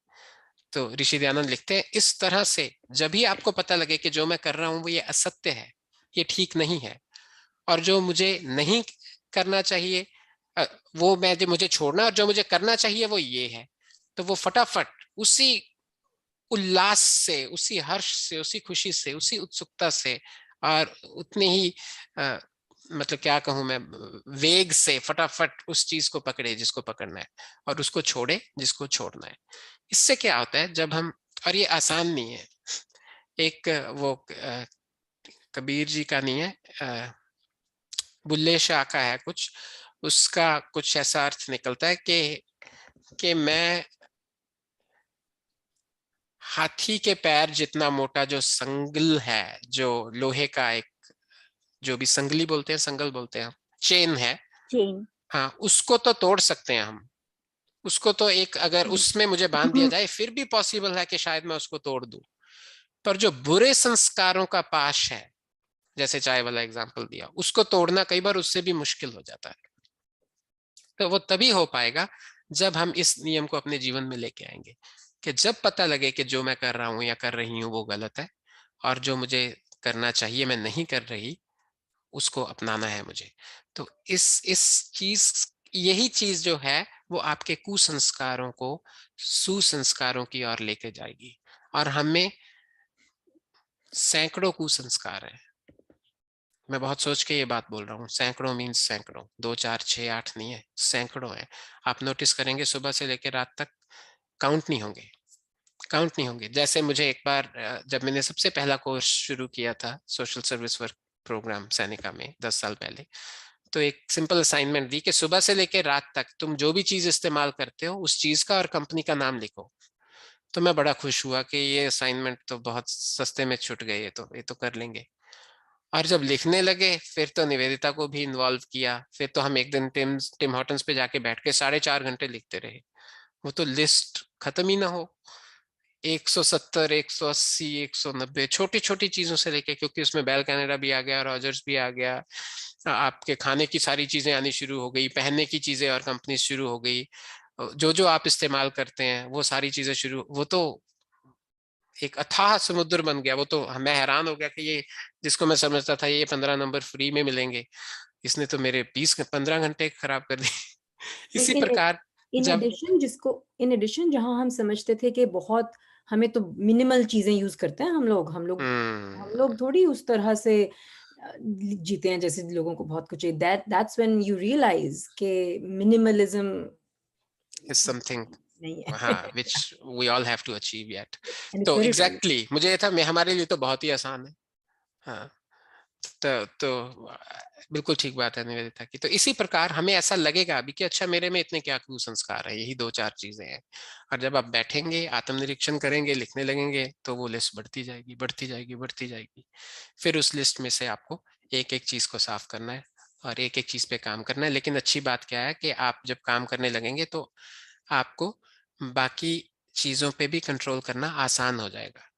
तो ऋषि दयानंद लिखते हैं इस तरह से जब भी आपको पता लगे कि जो मैं कर रहा हूं वो ये असत्य है, ये ठीक नहीं है, और जो मुझे नहीं करना चाहिए वो मैं जो मुझे छोड़ना, और जो मुझे करना चाहिए वो ये है, तो वो फटाफट उसी उल्लास से, उसी हर्ष से, उसी खुशी से, उसी उत्सुकता से और उतने ही मतलब क्या कहूं मैं, वेग से फटाफट उस चीज को पकड़े जिसको पकड़ना है और उसको छोड़े जिसको छोड़ना है। इससे क्या होता है जब हम, और ये आसान नहीं है, एक वो कबीर जी का नहीं है, बुल्ले शाह का है कुछ, उसका कुछ ऐसा अर्थ निकलता है कि मैं हाथी के पैर जितना मोटा जो संगल है, जो लोहे का एक, जो भी संगली बोलते हैं, संगल बोलते हैं, चेन है, चेन। हाँ उसको तो तोड़ सकते हैं हम, उसको तो एक अगर उसमें मुझे बांध दिया जाए फिर भी पॉसिबल है कि शायद मैं उसको तोड़ दूं। पर जो बुरे संस्कारों का पाश है, जैसे चाय वाला एग्जांपल दिया, उसको तोड़ना कई बार उससे भी मुश्किल हो जाता है। तो वो तभी हो पाएगा जब हम इस नियम को अपने जीवन में लेके आएंगे कि जब पता लगे कि जो मैं कर रहा हूं या कर रही हूं वो गलत है, और जो मुझे करना चाहिए मैं नहीं कर रही, उसको अपनाना है मुझे। तो इस चीज, यही चीज जो है वो आपके कुसंस्कारों को सुसंस्कारों की ओर लेके जाएगी। और हमें सैकड़ों कुसंस्कार है, मैं बहुत सोच के ये बात बोल रहा हूँ। सैकड़ों मीन्स सैकड़ों, 2 4 6 8 नहीं है, सैकड़ों है। आप नोटिस करेंगे सुबह से लेकर रात तक काउंट नहीं होंगे, काउंट नहीं होंगे। जैसे मुझे एक बार जब मैंने सबसे पहला कोर्स शुरू किया था सोशल सर्विस वर्क प्रोग्राम सैनिका में 10 साल पहले, तो एक सिंपल असाइनमेंट दी कि सुबह से लेकर रात तक तुम जो भी चीज इस्तेमाल करते हो उस चीज का और कंपनी का नाम लिखो। तो मैं बड़ा खुश हुआ कि ये असाइनमेंट तो बहुत सस्ते में छूट गए, ये तो कर लेंगे। और जब लिखने लगे फिर तो निवेदिता को भी इन्वॉल्व किया। फिर तो हम एक दिन टिम हॉर्टन्स पे जाके बैठ के 4.5 घंटे लिखते रहे। वो तो लिस्ट खत्म ही ना हो, 170 180 190 छोटी छोटी चीजों से लेके, क्योंकि उसमें बेल कनाडा भी आ गया, रॉजर्स भी आ गया, आपके खाने की सारी चीजें आनी शुरू हो गई, पहनने की चीजें और कंपनी शुरू हो गई, जो जो आप इस्तेमाल करते हैं वो सारी चीजें शुरू। वो तो एक अथाह समुद्र बन गया। वो तो मैं हैरान हो गया कि ये, जिसको मैं समझता था ये 15 नंबर फ्री में मिलेंगे, इसने तो मेरे 15 घंटे खराब कर दिए। इसी प्रकार इन जब एडिशन जहां हम समझते थे कि बहुत हमें तो मिनिमल चीजें यूज करते हैं हम लोग थोड़ी उस तरह से जीते हैं जैसे लोगों को बहुत कुछ। दैट्स व्हेन यू रियलाइज के मिनिमलिज्म is something नहीं है। हाँ which we all have to achieve yet। And it's तो very एग्जैक्टली मुझे ये था, मैं हमारे लिए तो बहुत ही आसान है। हाँ तो बिल्कुल ठीक बात है निवेदिता की। तो इसी प्रकार हमें ऐसा लगेगा अभी कि अच्छा मेरे में इतने क्या कुसंस्कार है, यही 2 4 चीजें हैं। और जब आप बैठेंगे आत्मनिरीक्षण करेंगे लिखने लगेंगे तो वो लिस्ट बढ़ती जाएगी बढ़ती जाएगी बढ़ती जाएगी। फिर उस लिस्ट में से आपको एक एक चीज को साफ करना है और एक एक चीज पे काम करना है। लेकिन अच्छी बात क्या है कि आप जब काम करने लगेंगे तो आपको बाकी चीजों पे भी कंट्रोल करना आसान हो जाएगा।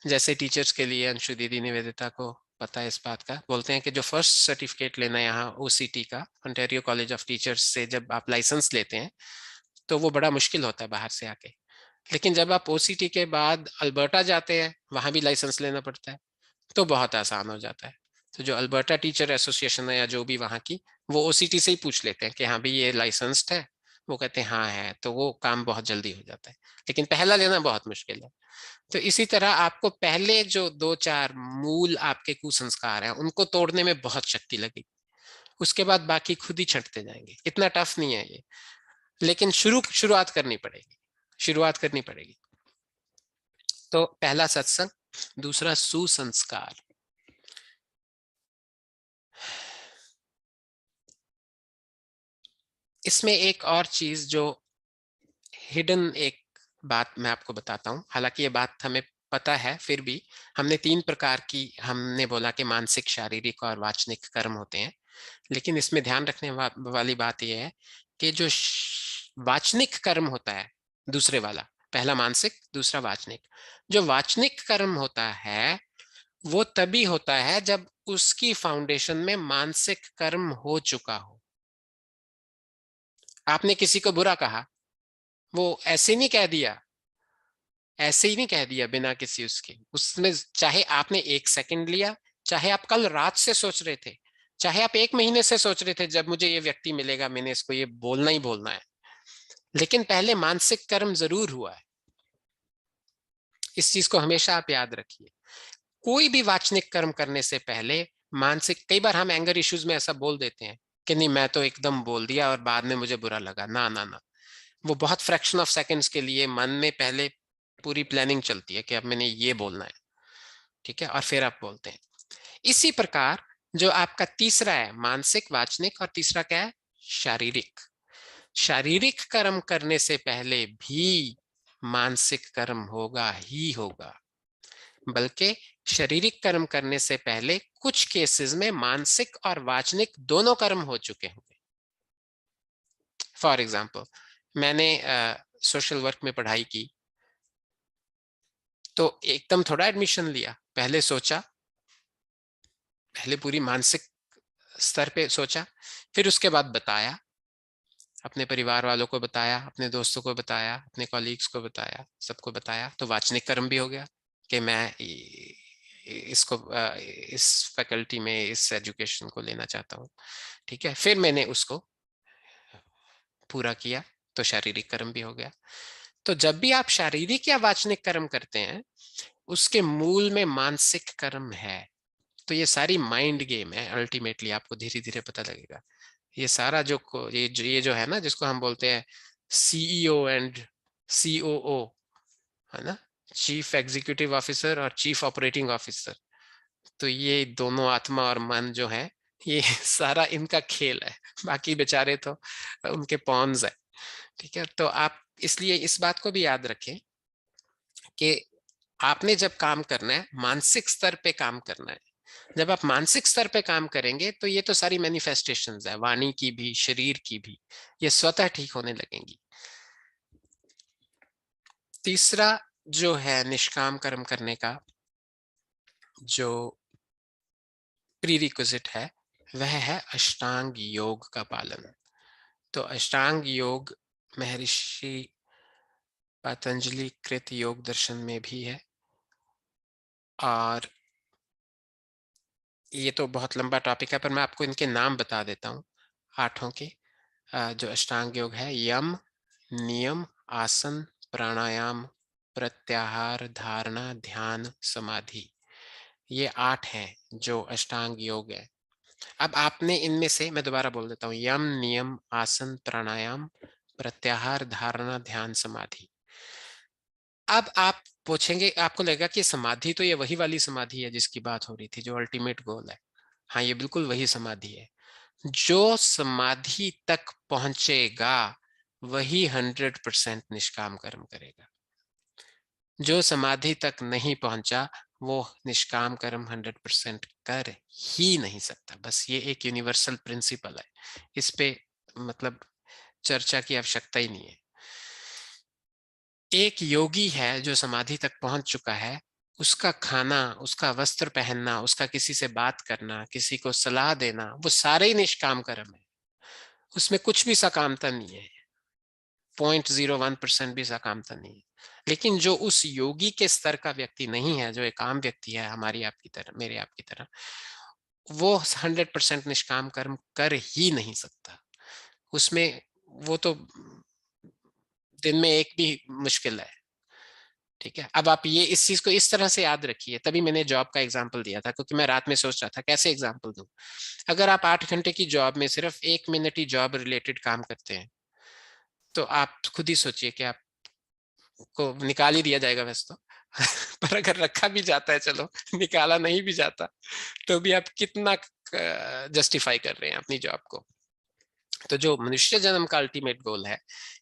जैसे टीचर्स के लिए अंशु दीदी निवेदिता को पता है इस बात का, बोलते हैं कि जो फर्स्ट सर्टिफिकेट लेना है यहाँ ओसीटी का, ओंटारियो कॉलेज ऑफ टीचर्स से जब आप लाइसेंस लेते हैं तो वो बड़ा मुश्किल होता है बाहर से आके। लेकिन जब आप ओसीटी के बाद अल्बर्टा जाते हैं वहां भी लाइसेंस लेना पड़ता है, तो बहुत आसान हो जाता है। तो जो अल्बर्टा टीचर एसोसिएशन है या जो भी वहाँ की, वो ओसीटी से ही पूछ लेते हैं कि हाँ भाई ये लाइसेंस्ड है, वो कहते हैं हाँ है, तो वो काम बहुत जल्दी हो जाता है। लेकिन पहला लेना बहुत मुश्किल है। तो इसी तरह आपको पहले जो 2 4 मूल आपके कुसंस्कार हैं उनको तोड़ने में बहुत शक्ति लगेगी, उसके बाद बाकी खुद ही छंटते जाएंगे। इतना टफ नहीं है ये, लेकिन शुरुआत करनी पड़ेगी, शुरुआत करनी पड़ेगी। तो पहला सत्संग, दूसरा सुसंस्कार। इसमें एक और चीज जो हिडन, एक बात मैं आपको बताता हूं, हालांकि ये बात हमें पता है फिर भी हमने 3 प्रकार की, हमने बोला कि मानसिक शारीरिक और वाचनिक कर्म होते हैं। लेकिन इसमें ध्यान रखने वाली बात यह है कि जो वाचनिक कर्म होता है, दूसरे वाला, पहला मानसिक दूसरा वाचनिक, जो वाचनिक कर्म होता है वो तभी होता है जब उसकी फाउंडेशन में मानसिक कर्म हो चुका हो। आपने किसी को बुरा कहा, वो ऐसे नहीं कह दिया, ऐसे ही नहीं कह दिया बिना किसी उसने, चाहे आपने 1 सेकंड लिया, चाहे आप कल रात से सोच रहे थे, चाहे आप 1 महीने से सोच रहे थे जब मुझे ये व्यक्ति मिलेगा मैंने इसको ये बोलना ही बोलना है, लेकिन पहले मानसिक कर्म जरूर हुआ है। इस चीज को हमेशा आप याद रखिए। कोई भी वाचनिक कर्म करने से पहले मानसिक, कई बार हम एंगर इश्यूज में ऐसा बोल देते हैं कि नहीं मैं तो एकदम बोल दिया और बाद में मुझे बुरा लगा, ना ना ना, वो बहुत फ्रैक्शन ऑफ सेकंड्स के लिए मन में पहले पूरी प्लानिंग चलती है कि अब मैंने ये बोलना है, ठीक है, और फिर आप बोलते हैं। इसी प्रकार जो आपका तीसरा है मानसिक वाचनिक, और तीसरा क्या है शारीरिक। शारीरिक कर्म करने से पहले भी मानसिक कर्म होगा ही होगा, बल्कि शारीरिक कर्म करने से पहले कुछ केसेस में मानसिक और वाचनिक दोनों कर्म हो चुके होंगे। फॉर एग्जाम्पल मैंने सोशल वर्क में पढ़ाई की, तो एकदम थोड़ा एडमिशन लिया, पहले सोचा, पहले पूरी मानसिक स्तर पे सोचा, फिर उसके बाद बताया, अपने परिवार वालों को बताया, अपने दोस्तों को बताया, अपने कॉलीग्स को बताया, सबको बताया, तो वाचनिक कर्म भी हो गया कि मैं इसको इस फैकल्टी में इस एजुकेशन को लेना चाहता हूँ, ठीक है। फिर मैंने उसको पूरा किया तो शारीरिक कर्म भी हो गया। तो जब भी आप शारीरिक या वाचनिक कर्म करते हैं उसके मूल में मानसिक कर्म है। तो ये सारी माइंड गेम है। अल्टीमेटली आपको धीरे धीरे पता लगेगा ये सारा ये जो है ना, जिसको हम बोलते हैं CEO एंड COO, है ना, चीफ एग्जीक्यूटिव ऑफिसर और चीफ ऑपरेटिंग ऑफिसर, तो ये दोनों आत्मा और मन जो है, ये सारा इनका खेल है। बाकी बेचारे तो उनके पॉन्स है। ठीक है, तो आप इसलिए इस बात को भी याद रखें कि आपने जब काम करना है, मानसिक स्तर पे काम करना है। जब आप मानसिक स्तर पे काम करेंगे तो ये तो सारी मैनिफेस्टेशंस है, वाणी की भी, शरीर की भी, ये स्वतः ठीक होने लगेंगी। तीसरा जो है निष्काम कर्म करने का जो प्रीरिक्विजिट है, वह है अष्टांग योग का पालन। तो अष्टांग योग महर्षि पतंजलि कृत योग दर्शन में भी है, और ये तो बहुत लंबा टॉपिक है, पर मैं आपको इनके नाम बता देता हूँ 8 के। जो अष्टांग योग है, यम, नियम, आसन, प्राणायाम, प्रत्याहार, धारणा, ध्यान, समाधि, ये 8 हैं जो अष्टांग योग है। अब आपने इनमें से, मैं दोबारा बोल देता हूँ, यम, नियम, आसन, प्राणायाम, प्रत्याहार, धारणा, ध्यान, समाधि। अब आप पूछेंगे, आपको लगेगा कि समाधि तो ये वही वाली समाधि है जिसकी बात हो रही थी, जो अल्टीमेट गोल है। हाँ, ये बिल्कुल वही समाधि है। जो समाधि तक पहुंचेगा वही 100% निष्काम कर्म करेगा। जो समाधि तक नहीं पहुंचा वो निष्काम कर्म 100% कर ही नहीं सकता। बस ये एक यूनिवर्सल प्रिंसिपल है, इस पे मतलब चर्चा की आवश्यकता ही नहीं है। एक योगी है जो समाधि तक पहुंच चुका है, उसका खाना, उसका वस्त्र पहनना, उसका किसी से बात करना, किसी को सलाह देना, वो सारे ही निष्काम कर्म है। उसमें कुछ भी सकामता नहीं है, 0.01% भी सकामता नहीं है। लेकिन जो उस योगी के स्तर का व्यक्ति नहीं है, जो एक आम व्यक्ति है, हमारी आपकी तरह, मेरे आपकी तरह, वो 100% निष्काम कर्म कर ही नहीं सकता। उसमें वो तो दिन में एक भी मुश्किल है। ठीक है, अब आप ये इस चीज को इस तरह से याद रखिए। तभी मैंने जॉब का एग्जांपल दिया था, क्योंकि मैं रात में सोच रहा था कैसे एग्जांपल दूं। अगर आप 8 घंटे की जॉब में सिर्फ 1 मिनट ही जॉब रिलेटेड काम करते हैं, तो आप खुद ही सोचिए कि आप को निकाल ही दिया जाएगा वैसे तो पर अगर रखा भी जाता है, चलो निकाला नहीं भी जाता, तो भी आप कितना जस्टिफाई कर रहे हैं अपनी जॉब को। तो जो मनुष्य जन्म का अल्टीमेट गोल है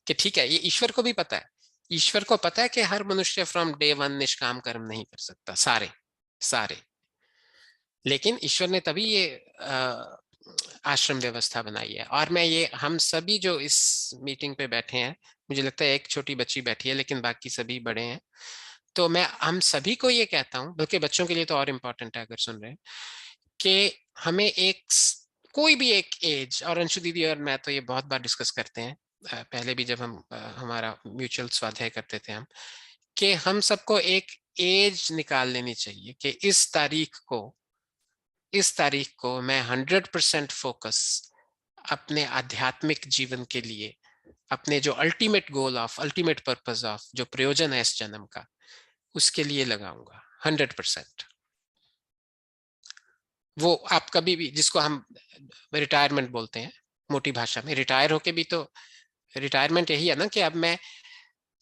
कि ठीक है, ये ईश्वर को भी पता है, ईश्वर को पता है कि हर मनुष्य फ्रॉम डे 1 निष्काम कर्म नहीं कर सकता, सारे। लेकिन ईश्वर ने तभी ये आश्रम व्यवस्था बनाई है। और मैं ये, हम सभी जो इस मीटिंग पे बैठे हैं, मुझे लगता है एक छोटी बच्ची बैठी है, लेकिन बाकी सभी बड़े हैं, तो मैं हम सभी को ये कहता हूँ, बल्कि बच्चों के लिए तो और इम्पोर्टेंट है अगर सुन रहे हैं, कि हमें कोई भी एक एज, और अंशु दीदी और मैं तो ये बहुत बार डिस्कस करते हैं, पहले भी जब हम हमारा म्यूचुअल स्वाध्याय करते थे हम, कि हम सबको एक एज निकाल लेनी चाहिए कि इस तारीख को मैं 100% फोकस अपने आध्यात्मिक जीवन के लिए, अपने जो ultimate goal of, ultimate purpose of, जो प्रयोजन है इस जन्म का, उसके लिए लगाऊंगा 100%। वो आप कभी भी, जिसको हम रिटायरमेंट बोलते हैं मोटी भाषा में, रिटायर होके भी तो रिटायरमेंट यही है ना कि अब मैं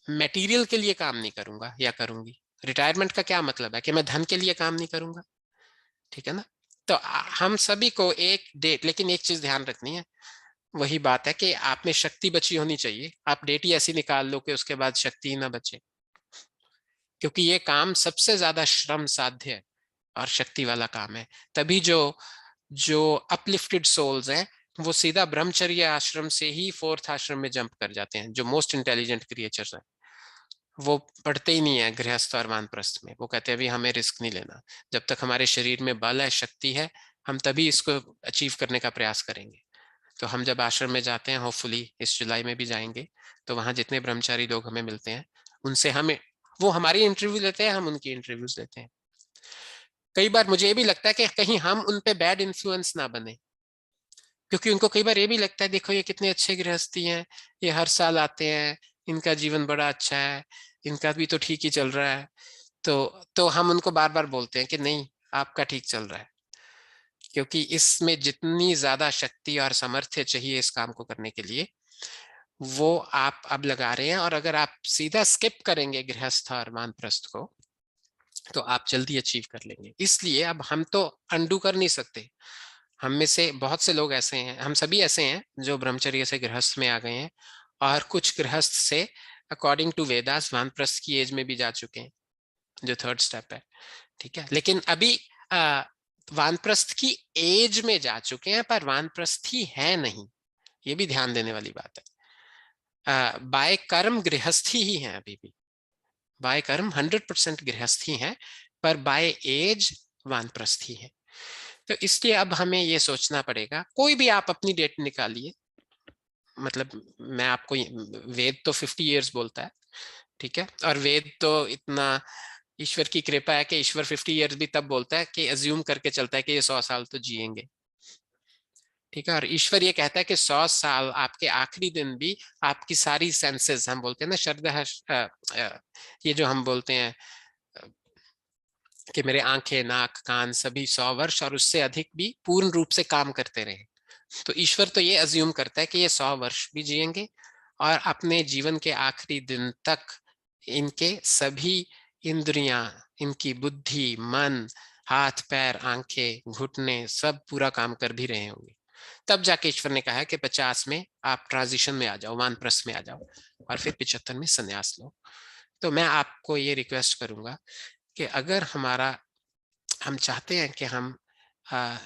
मटेरियल के लिए काम नहीं करूंगा या करूंगी। रिटायरमेंट का क्या मतलब है कि मैं धन के लिए काम नहीं करूंगा, ठीक है ना। तो हम सभी को एक डेट, लेकिन एक चीज ध्यान रखनी है, वही बात है कि आप में शक्ति बची होनी चाहिए। आप डेट ही ऐसी निकाल लो कि उसके बाद शक्ति ही ना बचे, क्योंकि ये काम सबसे ज्यादा श्रम साध्य है और शक्ति वाला काम है। तभी जो अपलिफ्टेड सोल्स हैं वो सीधा ब्रह्मचर्य आश्रम से ही 4th आश्रम में जंप कर जाते हैं। जो मोस्ट इंटेलिजेंट क्रिएचर्स हैं वो पढ़ते ही नहीं है गृहस्थ और वानप्रस्थ में, वो कहते हैं अभी हमें रिस्क नहीं लेना, जब तक हमारे शरीर में बल है, शक्ति है, हम तभी इसको अचीव करने का प्रयास करेंगे। तो हम जब आश्रम में जाते हैं, होपफुली इस जुलाई में भी जाएंगे, तो वहां जितने ब्रह्मचारी लोग हमें मिलते हैं, उनसे हमें, वो हमारी इंटरव्यू लेते हैं, हम उनकी इंटरव्यूज लेते हैं। कई बार मुझे ये भी लगता है कि कहीं हम उन पे बैड इन्फ्लुएंस ना बने, क्योंकि उनको कई बार ये भी लगता है देखो ये कितने अच्छे गृहस्थी हैं, ये हर साल आते हैं, इनका जीवन बड़ा अच्छा है, इनका भी तो ठीक ही चल रहा है। तो हम उनको बार बार बोलते हैं कि नहीं, आपका ठीक चल रहा है। क्योंकि इसमें जितनी ज्यादा शक्ति और सामर्थ्य चाहिए इस काम को करने के लिए वो आप अब लगा रहे हैं। और अगर आप सीधा स्किप करेंगे गृहस्थ और वानप्रस्थ को तो आप जल्दी अचीव कर लेंगे। इसलिए अब हम तो अंडू कर नहीं सकते। हम में से बहुत से लोग ऐसे हैं, हम सभी ऐसे हैं जो ब्रह्मचर्य से गृहस्थ में आ गए हैं और कुछ गृहस्थ से अकॉर्डिंग टू वेदास वानप्रस्थ की एज में भी जा चुके हैं, जो थर्ड स्टेप है। ठीक है, लेकिन अभी वानप्रस्थ की एज में जा चुके हैं पर वानप्रस्थी है नहीं, ये भी ध्यान देने वाली बात है। बाय कर्म गृहस्थी ही है, अभी भी बाय कर्म 100% गृहस्थी है पर बाय एज वानप्रस्थी है। तो इसलिए अब हमें ये सोचना पड़ेगा, कोई भी आप अपनी डेट निकालिए, मतलब मैं आपको वेद तो 50 इयर्स बोलता है, ठीक है, और वेद तो इतना ईश्वर की कृपा है कि ईश्वर 50 इयर्स भी तब बोलता है कि अज्यूम करके चलता है कि ये 100 साल तो जिएंगे। ठीक है, और ईश्वर ये कहता है कि 100 साल आपके आखिरी दिन भी आपकी सारी सेंसेस, हम बोलते हैं ना श्रद्धा, ये जो हम बोलते हैं कि मेरे आंखें नाक कान सभी 100 वर्ष और उससे अधिक भी पूर्ण रूप से काम करते रहे। तो ईश्वर तो ये अज्यूम करता है कि ये 100 वर्ष भी जिएंगे और अपने जीवन के आखिरी दिन तक इनके सभी इंद्रियां, इनकी बुद्धि, मन, हाथ पैर, आंखें, घुटने सब पूरा काम कर भी रहे होंगे। तब जाके ईश्वर ने कहा है कि 50 में आप ट्रांजिशन में आ जाओ, वानप्रस्थ में आ जाओ और फिर 75 में संन्यास लो। तो मैं आपको ये रिक्वेस्ट करूंगा कि अगर हम चाहते हैं कि हम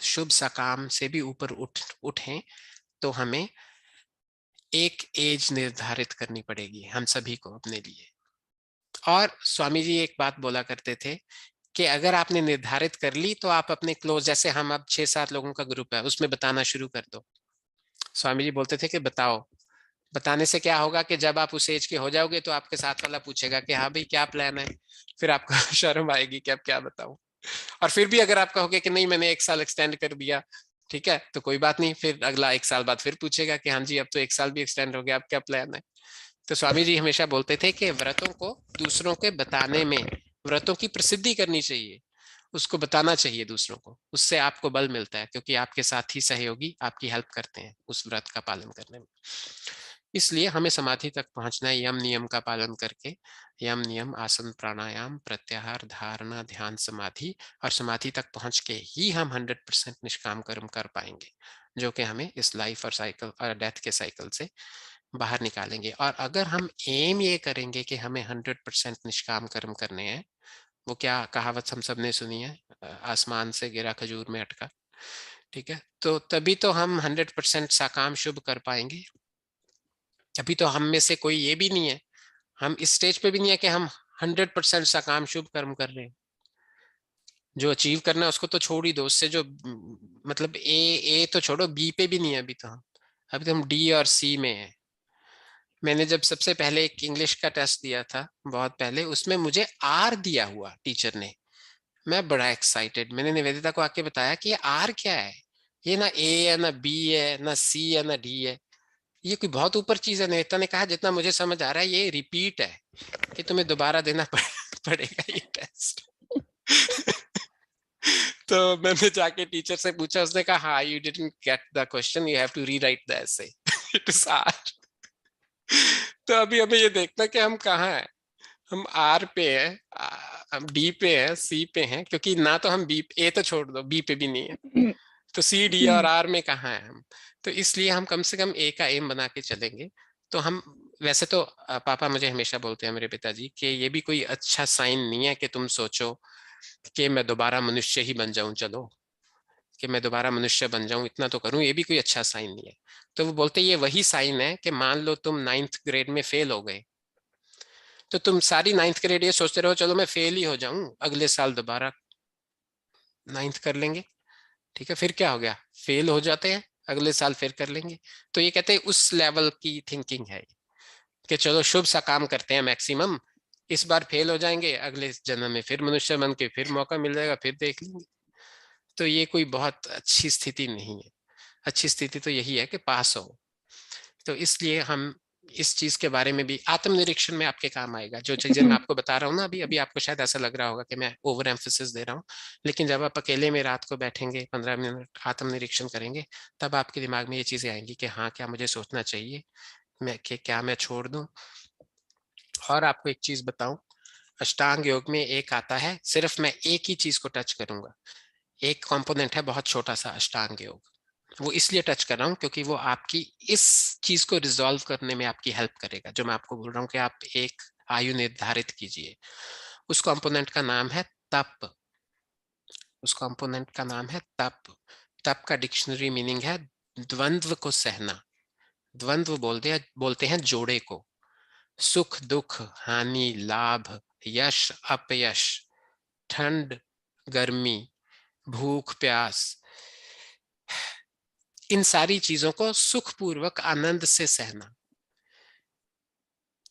शुभ सकाम से भी ऊपर उठें तो हमें एक एज निर्धारित करनी पड़ेगी हम सभी को अपने लिए। और स्वामी जी एक बात बोला करते थे कि अगर आपने निर्धारित कर ली तो आप अपने क्लोज, जैसे हम अब 6-7 लोगों का ग्रुप है उसमें बताना शुरू कर दो। स्वामी जी बोलते थे कि बताओ, बताने से क्या होगा कि जब आप उस एज के हो जाओगे तो आपके साथ वाला पूछेगा कि हाँ भाई क्या प्लान है, फिर आपको शर्म आएगी कि अब क्या बताऊं। और फिर भी अगर आप कहोगे कि नहीं मैंने 1 साल एक्सटेंड कर दिया, ठीक है, तो कोई बात नहीं, फिर अगला 1 साल बाद फिर पूछेगा कि हाँ जी अब तो 1 साल भी एक्सटेंड हो गया, अब क्या प्लान है। तो स्वामी जी हमेशा बोलते थे कि व्रतों को दूसरों के बताने में, व्रतों की प्रसिद्धि करनी चाहिए, उसको बताना चाहिए दूसरों को, उससे आपको बल मिलता है क्योंकि आपके साथी सहयोगी आपकी हेल्प करते हैं उस व्रत का पालन करने में। इसलिए हमें समाधि तक पहुंचना है यम नियम का पालन करके, यम नियम आसन प्राणायाम प्रत्याहार धारणा ध्यान समाधि, और समाधि तक पहुंच के ही हम 100% निष्काम कर्म कर पाएंगे जो कि हमें इस लाइफ और साइकिल और डेथ के साइकिल से बाहर निकालेंगे। और अगर हम एम ये करेंगे कि हमें 100% निष्काम कर्म करने हैं, वो क्या कहावत हम सब ने सुनी है, आसमान से गिरा खजूर में अटका, ठीक है, तो तभी तो हम 100% साकाम शुभ कर पाएंगे। अभी तो हम में से कोई ये भी नहीं है, हम इस स्टेज पे भी नहीं है कि हम 100% साकाम शुभ कर्म कर रहे हैं। जो अचीव करना है उसको तो छोड़ ही दो, उससे जो मतलब ए तो छोड़ो, बी पे भी नहीं है अभी तो हम डी और सी में है। मैंने जब सबसे पहले एक इंग्लिश का टेस्ट दिया था बहुत पहले, उसमें मुझे आर दिया हुआ टीचर ने, मैं बड़ा एक्साइटेड, मैंने निवेदिता को आके बताया कि ये आर क्या है, ये ना ए है ना बी है ना सी है ना डी है, ये कोई बहुत ऊपर चीज है। निवेदिता ने कहा जितना मुझे समझ आ रहा है ये रिपीट है, कि तुम्हें दोबारा देना पड़ेगा ये टेस्ट। तो मैंने जाके टीचर से पूछा, उसने कहा हाँ you didn't get the question, you have to rewrite the essay, it is are. तो अभी हमें ये देखना कि हम कहाँ हैं, हम आर पे हैं, हम डी पे हैं, सी पे हैं, क्योंकि ना तो हम बी, ए तो छोड़ दो, बी पे भी नहीं है, तो सी डी और आर में कहाँ है हम। तो इसलिए हम कम से कम ए का एम बना के चलेंगे। तो हम वैसे तो पापा मुझे हमेशा बोलते हैं मेरे पिताजी कि ये भी कोई अच्छा साइन नहीं है कि तुम सोचो कि मैं दोबारा मनुष्य ही बन जाऊं, चलो कि मैं दोबारा मनुष्य बन जाऊं इतना तो करूं, ये भी कोई अच्छा साइन नहीं है। तो वो बोलते ये वही साइन है कि मान लो तुम 9th ग्रेड में फेल हो गए, तो तुम सारी 9th ग्रेड ये सोचते रहो चलो मैं फेल ही हो जाऊं, अगले साल दोबारा 9th कर लेंगे, ठीक है, फिर क्या हो गया, फेल हो जाते हैं, अगले साल फिर कर लेंगे। तो ये कहते हैं उस लेवल की थिंकिंग है कि चलो शुभ सा काम करते हैं मैक्सिमम, इस बार फेल हो जाएंगे, अगले जन्म में फिर मनुष्य बन के फिर मौका मिल जाएगा, फिर देख लेंगे। तो ये कोई बहुत अच्छी स्थिति नहीं है, अच्छी स्थिति तो यही है कि पास हो। तो इसलिए हम इस चीज के बारे में भी आत्मनिरीक्षण में आपके काम आएगा। जो चीजें मैं आपको बता रहा हूँ ना अभी अभी आपको शायद ऐसा लग रहा होगा कि मैं ओवर एम्फोसिस दे रहा हूँ, लेकिन जब आप अकेले में रात को बैठेंगे 15 मिनट आत्मनिरीक्षण करेंगे तब आपके दिमाग में ये चीजें आएंगी कि हाँ क्या मुझे सोचना चाहिए, मैं क्या मैं छोड़ दूं। और आपको एक चीज बताऊं, अष्टांग योग में एक आता है, सिर्फ मैं एक ही चीज को टच करूंगा, एक कंपोनेंट है बहुत छोटा सा अष्टांग योग, वो इसलिए टच कर रहा हूँ क्योंकि वो आपकी इस चीज को रिजॉल्व करने में आपकी हेल्प करेगा। जो मैं आपको बोल रहा हूँ कि आप एक आयु निर्धारित कीजिए, उस कंपोनेंट का नाम है तप। उस कंपोनेंट का नाम है तप। तप का डिक्शनरी मीनिंग है द्वंद्व को सहना। द्वंद्व बोलते हैं जोड़े को, सुख दुख, हानि लाभ, यश अपयश, ठंड गर्मी, भूख प्यास, इन सारी चीजों को सुखपूर्वक आनंद से सहना।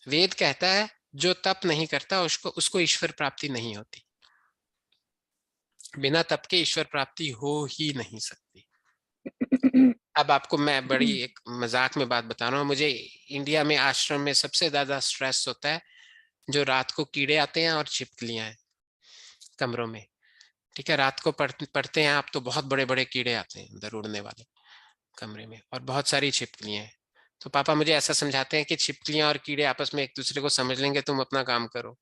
वेद कहता है जो तप नहीं करता उसको ईश्वर प्राप्ति नहीं होती। बिना तप के ईश्वर प्राप्ति हो ही नहीं सकती। अब आपको मैं बड़ी एक मजाक में बात बता रहा हूँ, मुझे इंडिया में आश्रम में सबसे ज्यादा स्ट्रेस होता है जो रात को कीड़े आते हैं और छिपकलियां हैं कमरों में। ठीक है, रात को पढ़ते हैं आप तो बहुत बड़े बड़े कीड़े आते हैं अंदर उड़ने वाले कमरे में और बहुत सारी छिपकलियां हैं। तो पापा मुझे ऐसा समझाते हैं कि छिपकलियां और कीड़े आपस में एक दूसरे को समझ लेंगे, तुम अपना काम करो।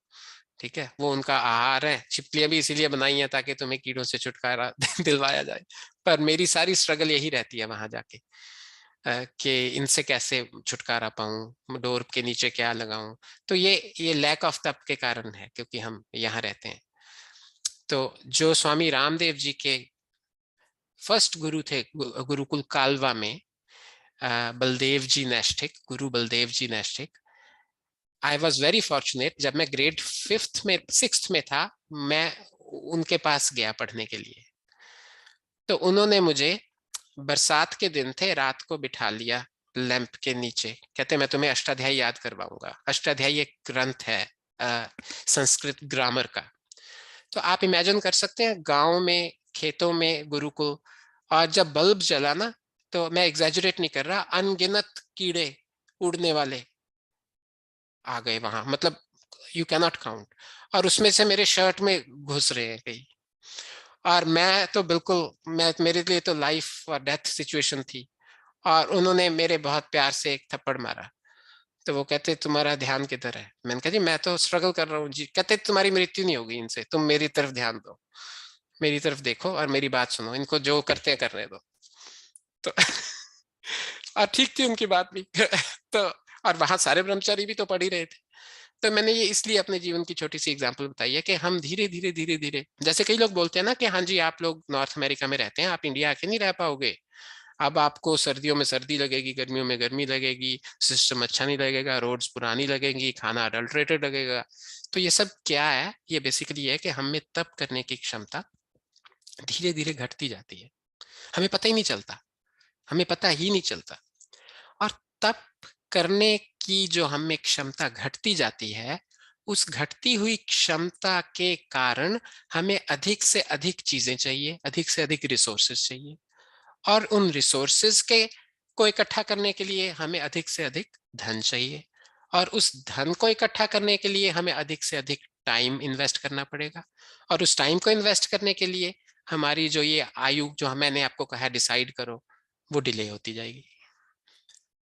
ठीक है, वो उनका आहार है। छिपकलियां भी इसीलिए बनाई हैं ताकि तुम्हें कीड़ों से छुटकारा दिलवाया जाए। पर मेरी सारी स्ट्रगल यही रहती है वहां जाके कि इनसे कैसे छुटकारा पाऊं, डोर के नीचे क्या लगाऊं। तो ये लैक ऑफ तप के कारण है क्योंकि हम यहाँ रहते हैं। तो जो स्वामी रामदेव जी के फर्स्ट गुरु थे गुरुकुल कालवा में, बलदेव जी नैष्ठिक, गुरु बलदेव जी नैष्ठिक। आई वॉज वेरी फॉर्चुनेट, जब मैं ग्रेड 6th में था मैं उनके पास गया पढ़ने के लिए। तो उन्होंने मुझे बरसात के दिन थे, रात को बिठा लिया लैंप के नीचे, कहते मैं तुम्हें अष्टाध्यायी याद करवाऊंगा। अष्टाध्यायी एक ग्रंथ है संस्कृत ग्रामर का। तो आप इमेजिन कर सकते हैं गांव में खेतों में गुरुकुल, और जब बल्ब जला ना तो मैं एग्जैजरेट नहीं कर रहा, अनगिनत कीड़े उड़ने वाले आ गए वहां, मतलब यू कैनॉट काउंट। और उसमें से मेरे शर्ट में घुस रहे हैं कई, और मैं तो बिल्कुल मेरे लिए तो लाइफ और डेथ सिचुएशन थी। और उन्होंने मेरे बहुत प्यार से एक थप्पड़ मारा। तो वो कहते तुम्हारा ध्यान किधर है? मैंने कहा जी मैं तो स्ट्रगल कर रहा हूँ जी। कहते तुम्हारी मृत्यु नहीं होगी इनसे, तुम मेरी तरफ ध्यान दो, मेरी तरफ देखो और मेरी बात सुनो, इनको जो करते हैं करने दो। तो और ठीक थी उनकी बात भी। तो और वहां सारे ब्रह्मचारी भी तो पढ़ ही रहे थे। तो मैंने ये इसलिए अपने जीवन की छोटी सी एग्जांपल बताई है कि हम धीरे धीरे धीरे धीरे, जैसे कई लोग बोलते हैं ना कि हाँ जी आप लोग नॉर्थ अमेरिका में रहते हैं, आप इंडिया आके नहीं रह पाओगे, अब आपको सर्दियों में सर्दी लगेगी, गर्मियों में गर्मी लगेगी, सिस्टम अच्छा नहीं लगेगा, रोड्स पुरानी लगेंगी, खाना अडल्ट्रेटेड लगेगा। तो ये सब क्या है? ये बेसिकली है कि हमें तप करने की क्षमता धीरे धीरे घटती जाती है, हमें पता ही नहीं चलता, हमें पता ही नहीं चलता। और तप करने की जो हमें क्षमता घटती जाती है, उस घटती हुई क्षमता के कारण हमें अधिक से अधिक चीजें चाहिए, अधिक से अधिक रिसोर्सेज चाहिए, और उन रिसोर्सेज को इकट्ठा करने के लिए हमें अधिक से अधिक धन चाहिए, और उस धन को इकट्ठा करने के लिए हमें अधिक से अधिक टाइम इन्वेस्ट करना पड़ेगा, और उस टाइम को इन्वेस्ट करने के लिए हमारी जो ये आयु जो मैंने आपको कहा डिसाइड करो, वो डिले होती जाएगी।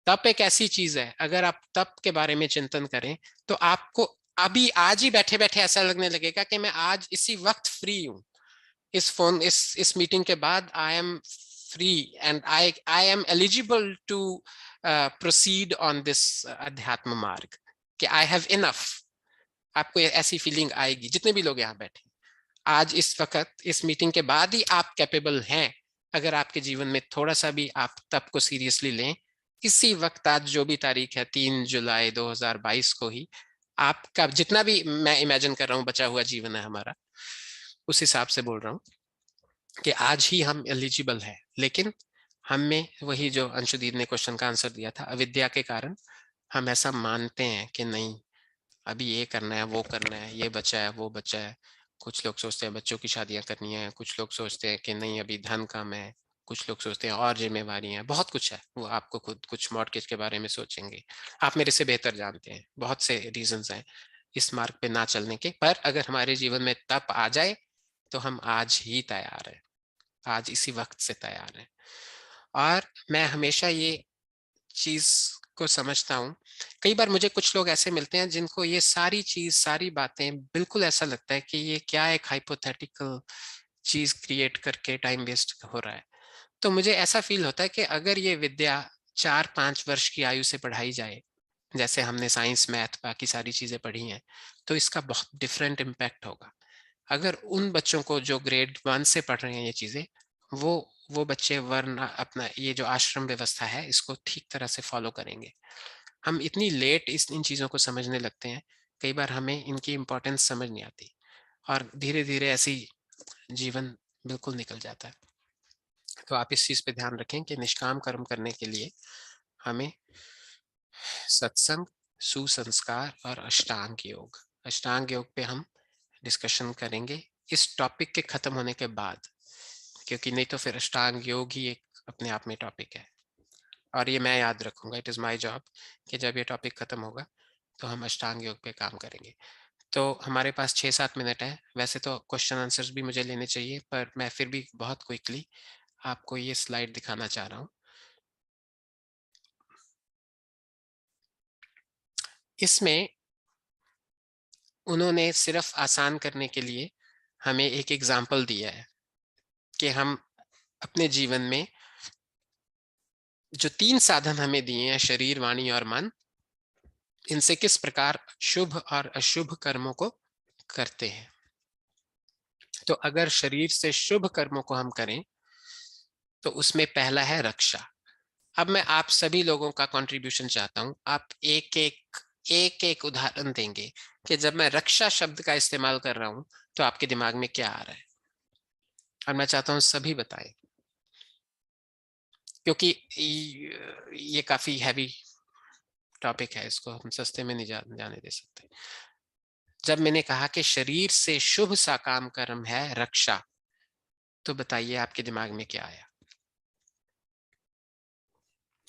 तप एक ऐसी चीज है, अगर आप तप के बारे में चिंतन करें तो आपको अभी आज ही बैठे बैठे ऐसा लगने लगेगा कि मैं आज इसी वक्त फ्री हूं, इस मीटिंग के बाद I am free and I am eligible to proceed on this अध्यात्म मार्ग, कि आई हैव इनफ। आपको ऐसी फीलिंग आएगी जितने भी लोग यहाँ बैठे आज इस वक्त, इस मीटिंग के बाद ही आप कैपेबल हैं। अगर आपके जीवन में थोड़ा सा भी आप तप को सीरियसली लें, इसी वक्त, आज जो भी तारीख है 3 जुलाई 2022 को ही आपका जितना भी मैं इमेजिन कर रहा हूँ बचा हुआ जीवन है हमारा, उस हिसाब से बोल रहा हूँ कि आज ही हम एलिजिबल है। लेकिन हमें वही जो अंशु दीदी ने क्वेश्चन का आंसर दिया था, अविद्या के कारण हम ऐसा मानते हैं कि नहीं अभी ये करना है, वो करना है, ये बचा है, वो बचा है। कुछ लोग सोचते हैं बच्चों की शादियां करनी है, कुछ लोग सोचते हैं कि नहीं अभी धन कम है, कुछ लोग सोचते हैं और जिम्मेवारियां, बहुत कुछ है, वो आपको खुद कुछ मॉर्गेज के बारे में सोचेंगे, आप मेरे से बेहतर जानते हैं, बहुत से रीजंस हैं इस मार्ग पे ना चलने के। पर अगर हमारे जीवन में तप आ जाए तो हम आज ही तैयार हैं, आज इसी वक्त से तैयार हैं। और मैं हमेशा ये चीज को समझता हूँ, कई बार मुझे कुछ लोग ऐसे मिलते हैं जिनको ये सारी चीज, सारी बातें बिल्कुल ऐसा लगता है कि ये क्या एक हाइपोथेटिकल चीज क्रिएट करके टाइम वेस्ट हो रहा है। तो मुझे ऐसा फील होता है कि अगर ये विद्या 4-5 वर्ष की आयु से पढ़ाई जाए, जैसे हमने साइंस, मैथ, बाकी सारी चीजें पढ़ी हैं, तो इसका बहुत डिफरेंट इम्पैक्ट होगा। अगर उन बच्चों को जो ग्रेड 1 से पढ़ रहे हैं ये चीजें, वो बच्चे वरना अपना ये जो आश्रम व्यवस्था है इसको ठीक तरह से फॉलो करेंगे। हम इतनी लेट इन चीजों को समझने लगते हैं, कई बार हमें इनकी इम्पोर्टेंस समझ नहीं आती और धीरे धीरे ऐसी जीवन बिल्कुल निकल जाता है। तो आप इस चीज पे ध्यान रखें कि निष्काम कर्म करने के लिए हमें सत्संग, सुसंस्कार और अष्टांग योग पे हम डिस्कशन करेंगे इस टॉपिक के खत्म होने के बाद, क्योंकि नहीं तो फिर अष्टांग योग ही एक अपने आप में टॉपिक है। और ये मैं याद रखूंगा, इट इज़ माय जॉब कि जब ये टॉपिक खत्म होगा तो हम अष्टांग योग पे काम करेंगे। तो हमारे पास 6-7 मिनट है, वैसे तो क्वेश्चन आंसर्स भी मुझे लेने चाहिए, पर मैं फिर भी बहुत क्विकली आपको ये स्लाइड दिखाना चाह रहा हूँ। इसमें उन्होंने सिर्फ आसान करने के लिए हमें एक एग्जाम्पल दिया है कि हम अपने जीवन में जो 3 साधन हमें दिए हैं, शरीर, वाणी और मन, इनसे किस प्रकार शुभ और अशुभ कर्मों को करते हैं। तो अगर शरीर से शुभ कर्मों को हम करें तो उसमें पहला है रक्षा। अब मैं आप सभी लोगों का कंट्रीब्यूशन चाहता हूं। आप एक एक उदाहरण देंगे कि जब मैं रक्षा शब्द का इस्तेमाल कर रहा हूं तो आपके दिमाग में क्या आ रहा है, और मैं चाहता हूं सभी बताएं, क्योंकि ये काफी हैवी टॉपिक है, इसको हम सस्ते में नहीं जाने दे सकते। जब मैंने कहा कि शरीर से शुभ सा काम कर्म है रक्षा, तो बताइए आपके दिमाग में क्या आया।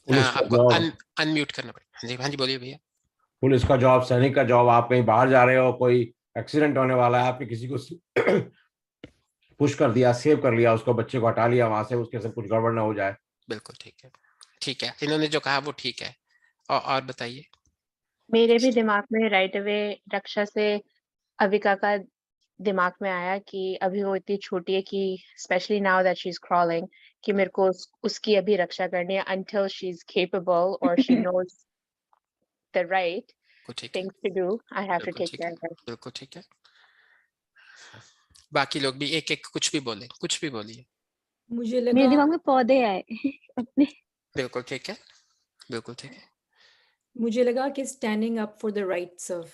पुलिस का आपको जॉब, अनम्यूट करना पड़ेगा। हाँ जी बोलिए भैया। पुलिस का जॉब, सैनिक का जॉब, आप कहीं बाहर जा रहे हो, कोई एक्सीडेंट होने वाला है, आपने किसी को पुश कर दिया, सेव कर लिया, उसको बच्चे को हटा लिया वहां से, उसके सब कुछ गड़बड़ ना हो जाए। बिल्कुल ठीक है, ठीक है, इन्होंने जो कहा वो ठीक है। और बताइए। मेरे भी दिमाग में राइट अवे रक्षा से अविका का दिमाग में आया कि अभी वो इतनी छोटी है कि specially now that she is crawling, कि मेरे को उसकी अभी रक्षा करनी है until she is capable or she knows the right ठीक है, things to do. I have to बिल्कुल take ठीक care है, of her. बिल्कुल ठीक है। बाकी लोग भी एक एक कुछ भी बोले, कुछ भी बोलिए। मुझे मेरे लगा दिमाग में पौधे आए अपने। बिल्कुल ठीक है, बिल्कुल ठीक है। मुझे लगा कि standing up for the rights of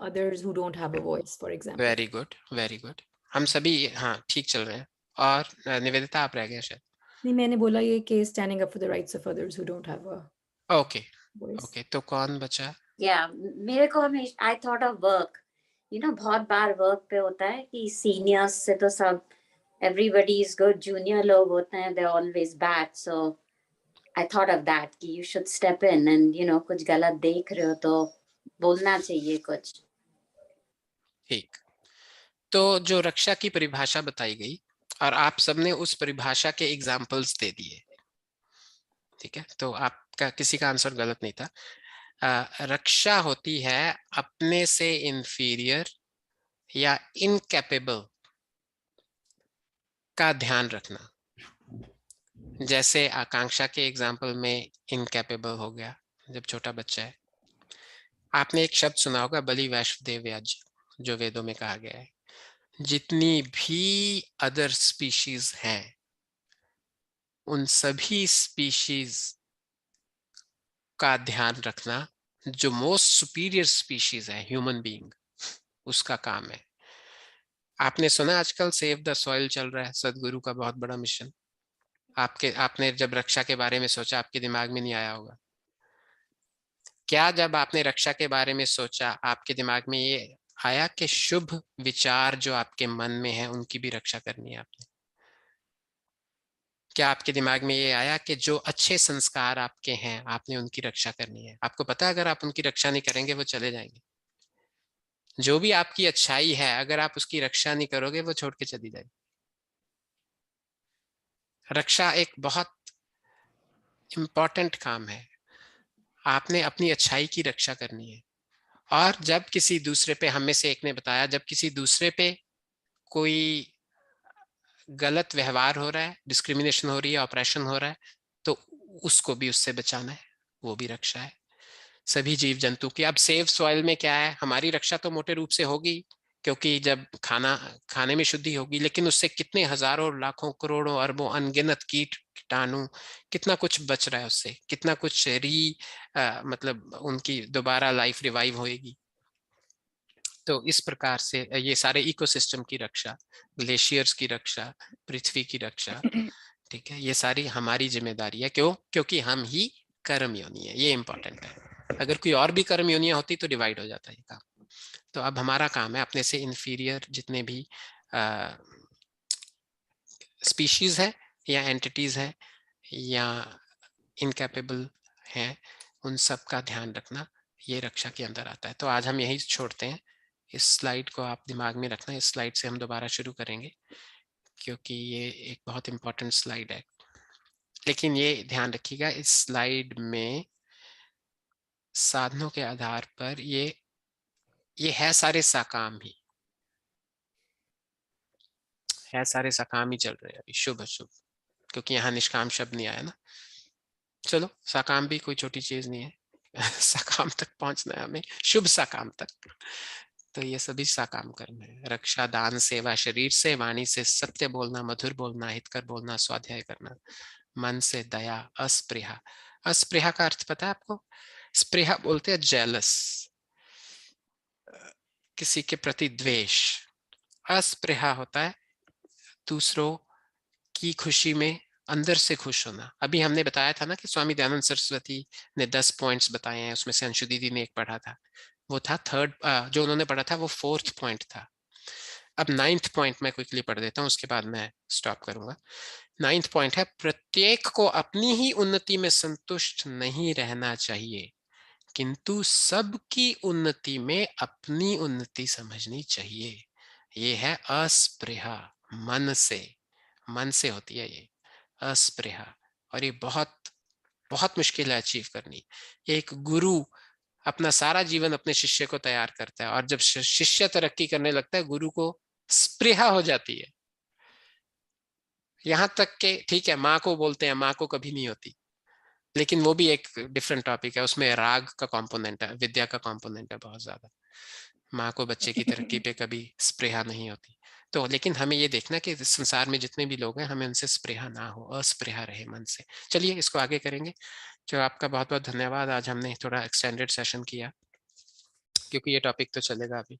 others who don't have a voice, for example. Very good, very good. हम सभी हाँ ठीक चल रहे हैं। और निवेदिता आप रह गए शायद। नहीं, मैंने बोला ये कि standing up for the rights of others who don't have a okay voice. Okay, तो कौन बचा? मेरे को हमेशा आई थॉट ऑफ वर्क, बहुत बार वर्क पे होता है कि सीनियर्स से तो सब एवरीबॉडी इज गुड, जूनियर लोग होते हैं they always bad, so I thought of that कि you should step in and कुछ गलत देख रहे हो तो बोलना चाहिए कुछ। ठीक, तो जो रक्षा की परिभाषा बताई गई और आप सबने उस परिभाषा के एग्जाम्पल्स दे दिए, ठीक है, तो आपका किसी का आंसर गलत नहीं था। रक्षा होती है अपने से इंफीरियर या इनकैपेबल का ध्यान रखना। जैसे आकांक्षा के एग्जाम्पल में इनकैपेबल हो गया जब छोटा बच्चा है। आपने एक शब्द सुना होगा बलि वैष्णदेव व्याज, जो वेदों में कहा गया है जितनी भी अदर स्पीशीज हैं उन सभी स्पीशीज का ध्यान रखना, जो मोस्ट सुपीरियर स्पीशीज है ह्यूमन बीइंग, उसका काम है। आपने सुना आजकल सेव द सॉइल चल रहा है, सदगुरु का बहुत बड़ा मिशन। आपने जब रक्षा के बारे में सोचा आपके दिमाग में नहीं आया होगा क्या? जब आपने रक्षा के बारे में सोचा आपके दिमाग में ये आया कि शुभ विचार जो आपके मन में है उनकी भी रक्षा करनी है आपने? क्या आपके दिमाग में ये आया कि जो अच्छे संस्कार आपके हैं आपने उनकी रक्षा करनी है? आपको पता है अगर आप उनकी रक्षा नहीं करेंगे वो चले जाएंगे। जो भी आपकी अच्छाई है अगर आप उसकी रक्षा नहीं करोगे वो छोड़ के चली जाएगी। रक्षा एक बहुत इंपॉर्टेंट काम है। आपने अपनी अच्छाई की रक्षा करनी है। और जब किसी दूसरे पे, हम में से एक ने बताया, जब किसी दूसरे पे कोई गलत व्यवहार हो रहा है, डिस्क्रिमिनेशन हो रही है, ऑपरेशन हो रहा है, तो उसको भी उससे बचाना है, वो भी रक्षा है सभी जीव जंतु की। अब सेव सॉइल में क्या है, हमारी रक्षा तो मोटे रूप से होगी क्योंकि जब खाने में शुद्धि होगी, लेकिन उससे कितने हजारों लाखों करोड़ों अरबों अनगिनत कीटाणु, कितना कुछ बच रहा है उससे, कितना कुछ मतलब उनकी दोबारा लाइफ रिवाइव होएगी। तो इस प्रकार से ये सारे इकोसिस्टम की रक्षा, ग्लेशियर्स की रक्षा, पृथ्वी की रक्षा, ठीक है, ये सारी हमारी जिम्मेदारी है। क्यों? क्योंकि हम ही कर्म योनि है, ये इंपॉर्टेंट है। अगर कोई और भी कर्म योनियां होती तो डिवाइड हो जाता ये काम। तो अब हमारा काम है अपने से इंफीरियर जितने भी स्पीशीज है या एंटिटीज है या इनकैपेबल हैं, उन सब का ध्यान रखना, ये रक्षा के अंदर आता है। तो आज हम यही छोड़ते हैं। इस स्लाइड को आप दिमाग में रखना, इस स्लाइड से हम दोबारा शुरू करेंगे क्योंकि ये एक बहुत इंपॉर्टेंट स्लाइड है। लेकिन ये ध्यान रखिएगा, इस स्लाइड में साधनों के आधार पर ये है सारे साकाम ही है, सारे साकाम ही चल रहे हैं अभी, शुभ अशुभ, क्योंकि यहाँ निष्काम शब्द नहीं आया ना। चलो, साकाम भी कोई छोटी चीज नहीं है साकाम तक पहुंचना है हमें, शुभ साकाम तक। तो ये सभी साकाम कर्म है। रक्षा, दान, सेवा, शरीर से, वाणी से सत्य बोलना, मधुर बोलना, हितकर बोलना, स्वाध्याय करना, मन से दया, अस्पृहा। अस्पृहा का अर्थ पता है आपको? स्पृहा बोलते हैं जेलस, किसी के प्रति द्वेष। अस्पृहा होता है दूसरों की खुशी में अंदर से खुश होना। अभी हमने बताया था ना कि स्वामी दयानंद सरस्वती ने 10 पॉइंट्स बताए हैं, उसमें से अंशु दीदी ने एक पढ़ा था, वो था थर्ड, जो उन्होंने पढ़ा था वो 4th पॉइंट था। अब 9th पॉइंट मैं क्विकली पढ़ देता हूँ, उसके बाद मैं स्टॉप करूंगा। 9th पॉइंट है, प्रत्येक को अपनी ही उन्नति में संतुष्ट नहीं रहना चाहिए, किंतु सबकी उन्नति में अपनी उन्नति समझनी चाहिए। ये है अस्पृहा, मन से होती है ये अस्पृहा, और ये बहुत बहुत मुश्किल है अचीव करनी। एक गुरु अपना सारा जीवन अपने शिष्य को तैयार करता है, और जब शिष्य तरक्की करने लगता है गुरु को स्पृहा हो जाती है। यहां तक के ठीक है, माँ को बोलते हैं, माँ को कभी नहीं होती, लेकिन वो भी एक डिफरेंट टॉपिक है, उसमें राग का कंपोनेंट है, विद्या का कंपोनेंट है बहुत ज्यादा। माँ को बच्चे की तरक्की पे कभी स्पृहा नहीं होती। तो लेकिन हमें ये देखना कि संसार में जितने भी लोग हैं हमें उनसे स्पृहा ना हो, अस्पृहा रहे मन से। चलिए इसको आगे करेंगे। तो आपका बहुत बहुत धन्यवाद। आज हमने थोड़ा एक्सटेंडेड सेशन किया क्योंकि ये टॉपिक तो चलेगा अभी,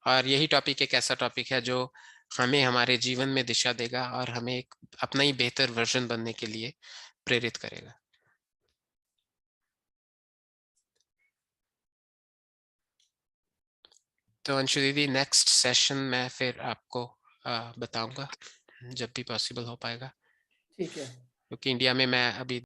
और यही टॉपिक एक ऐसा टॉपिक है जो हमें हमारे जीवन में दिशा देगा और हमें एक अपना ही बेहतर वर्जन बनने के लिए प्रेरित करेगा। तो अंशु दीदी, नेक्स्ट सेशन मैं फिर आपको बताऊंगा जब भी पॉसिबल हो पाएगा, ठीक है, क्योंकि इंडिया में मैं अभी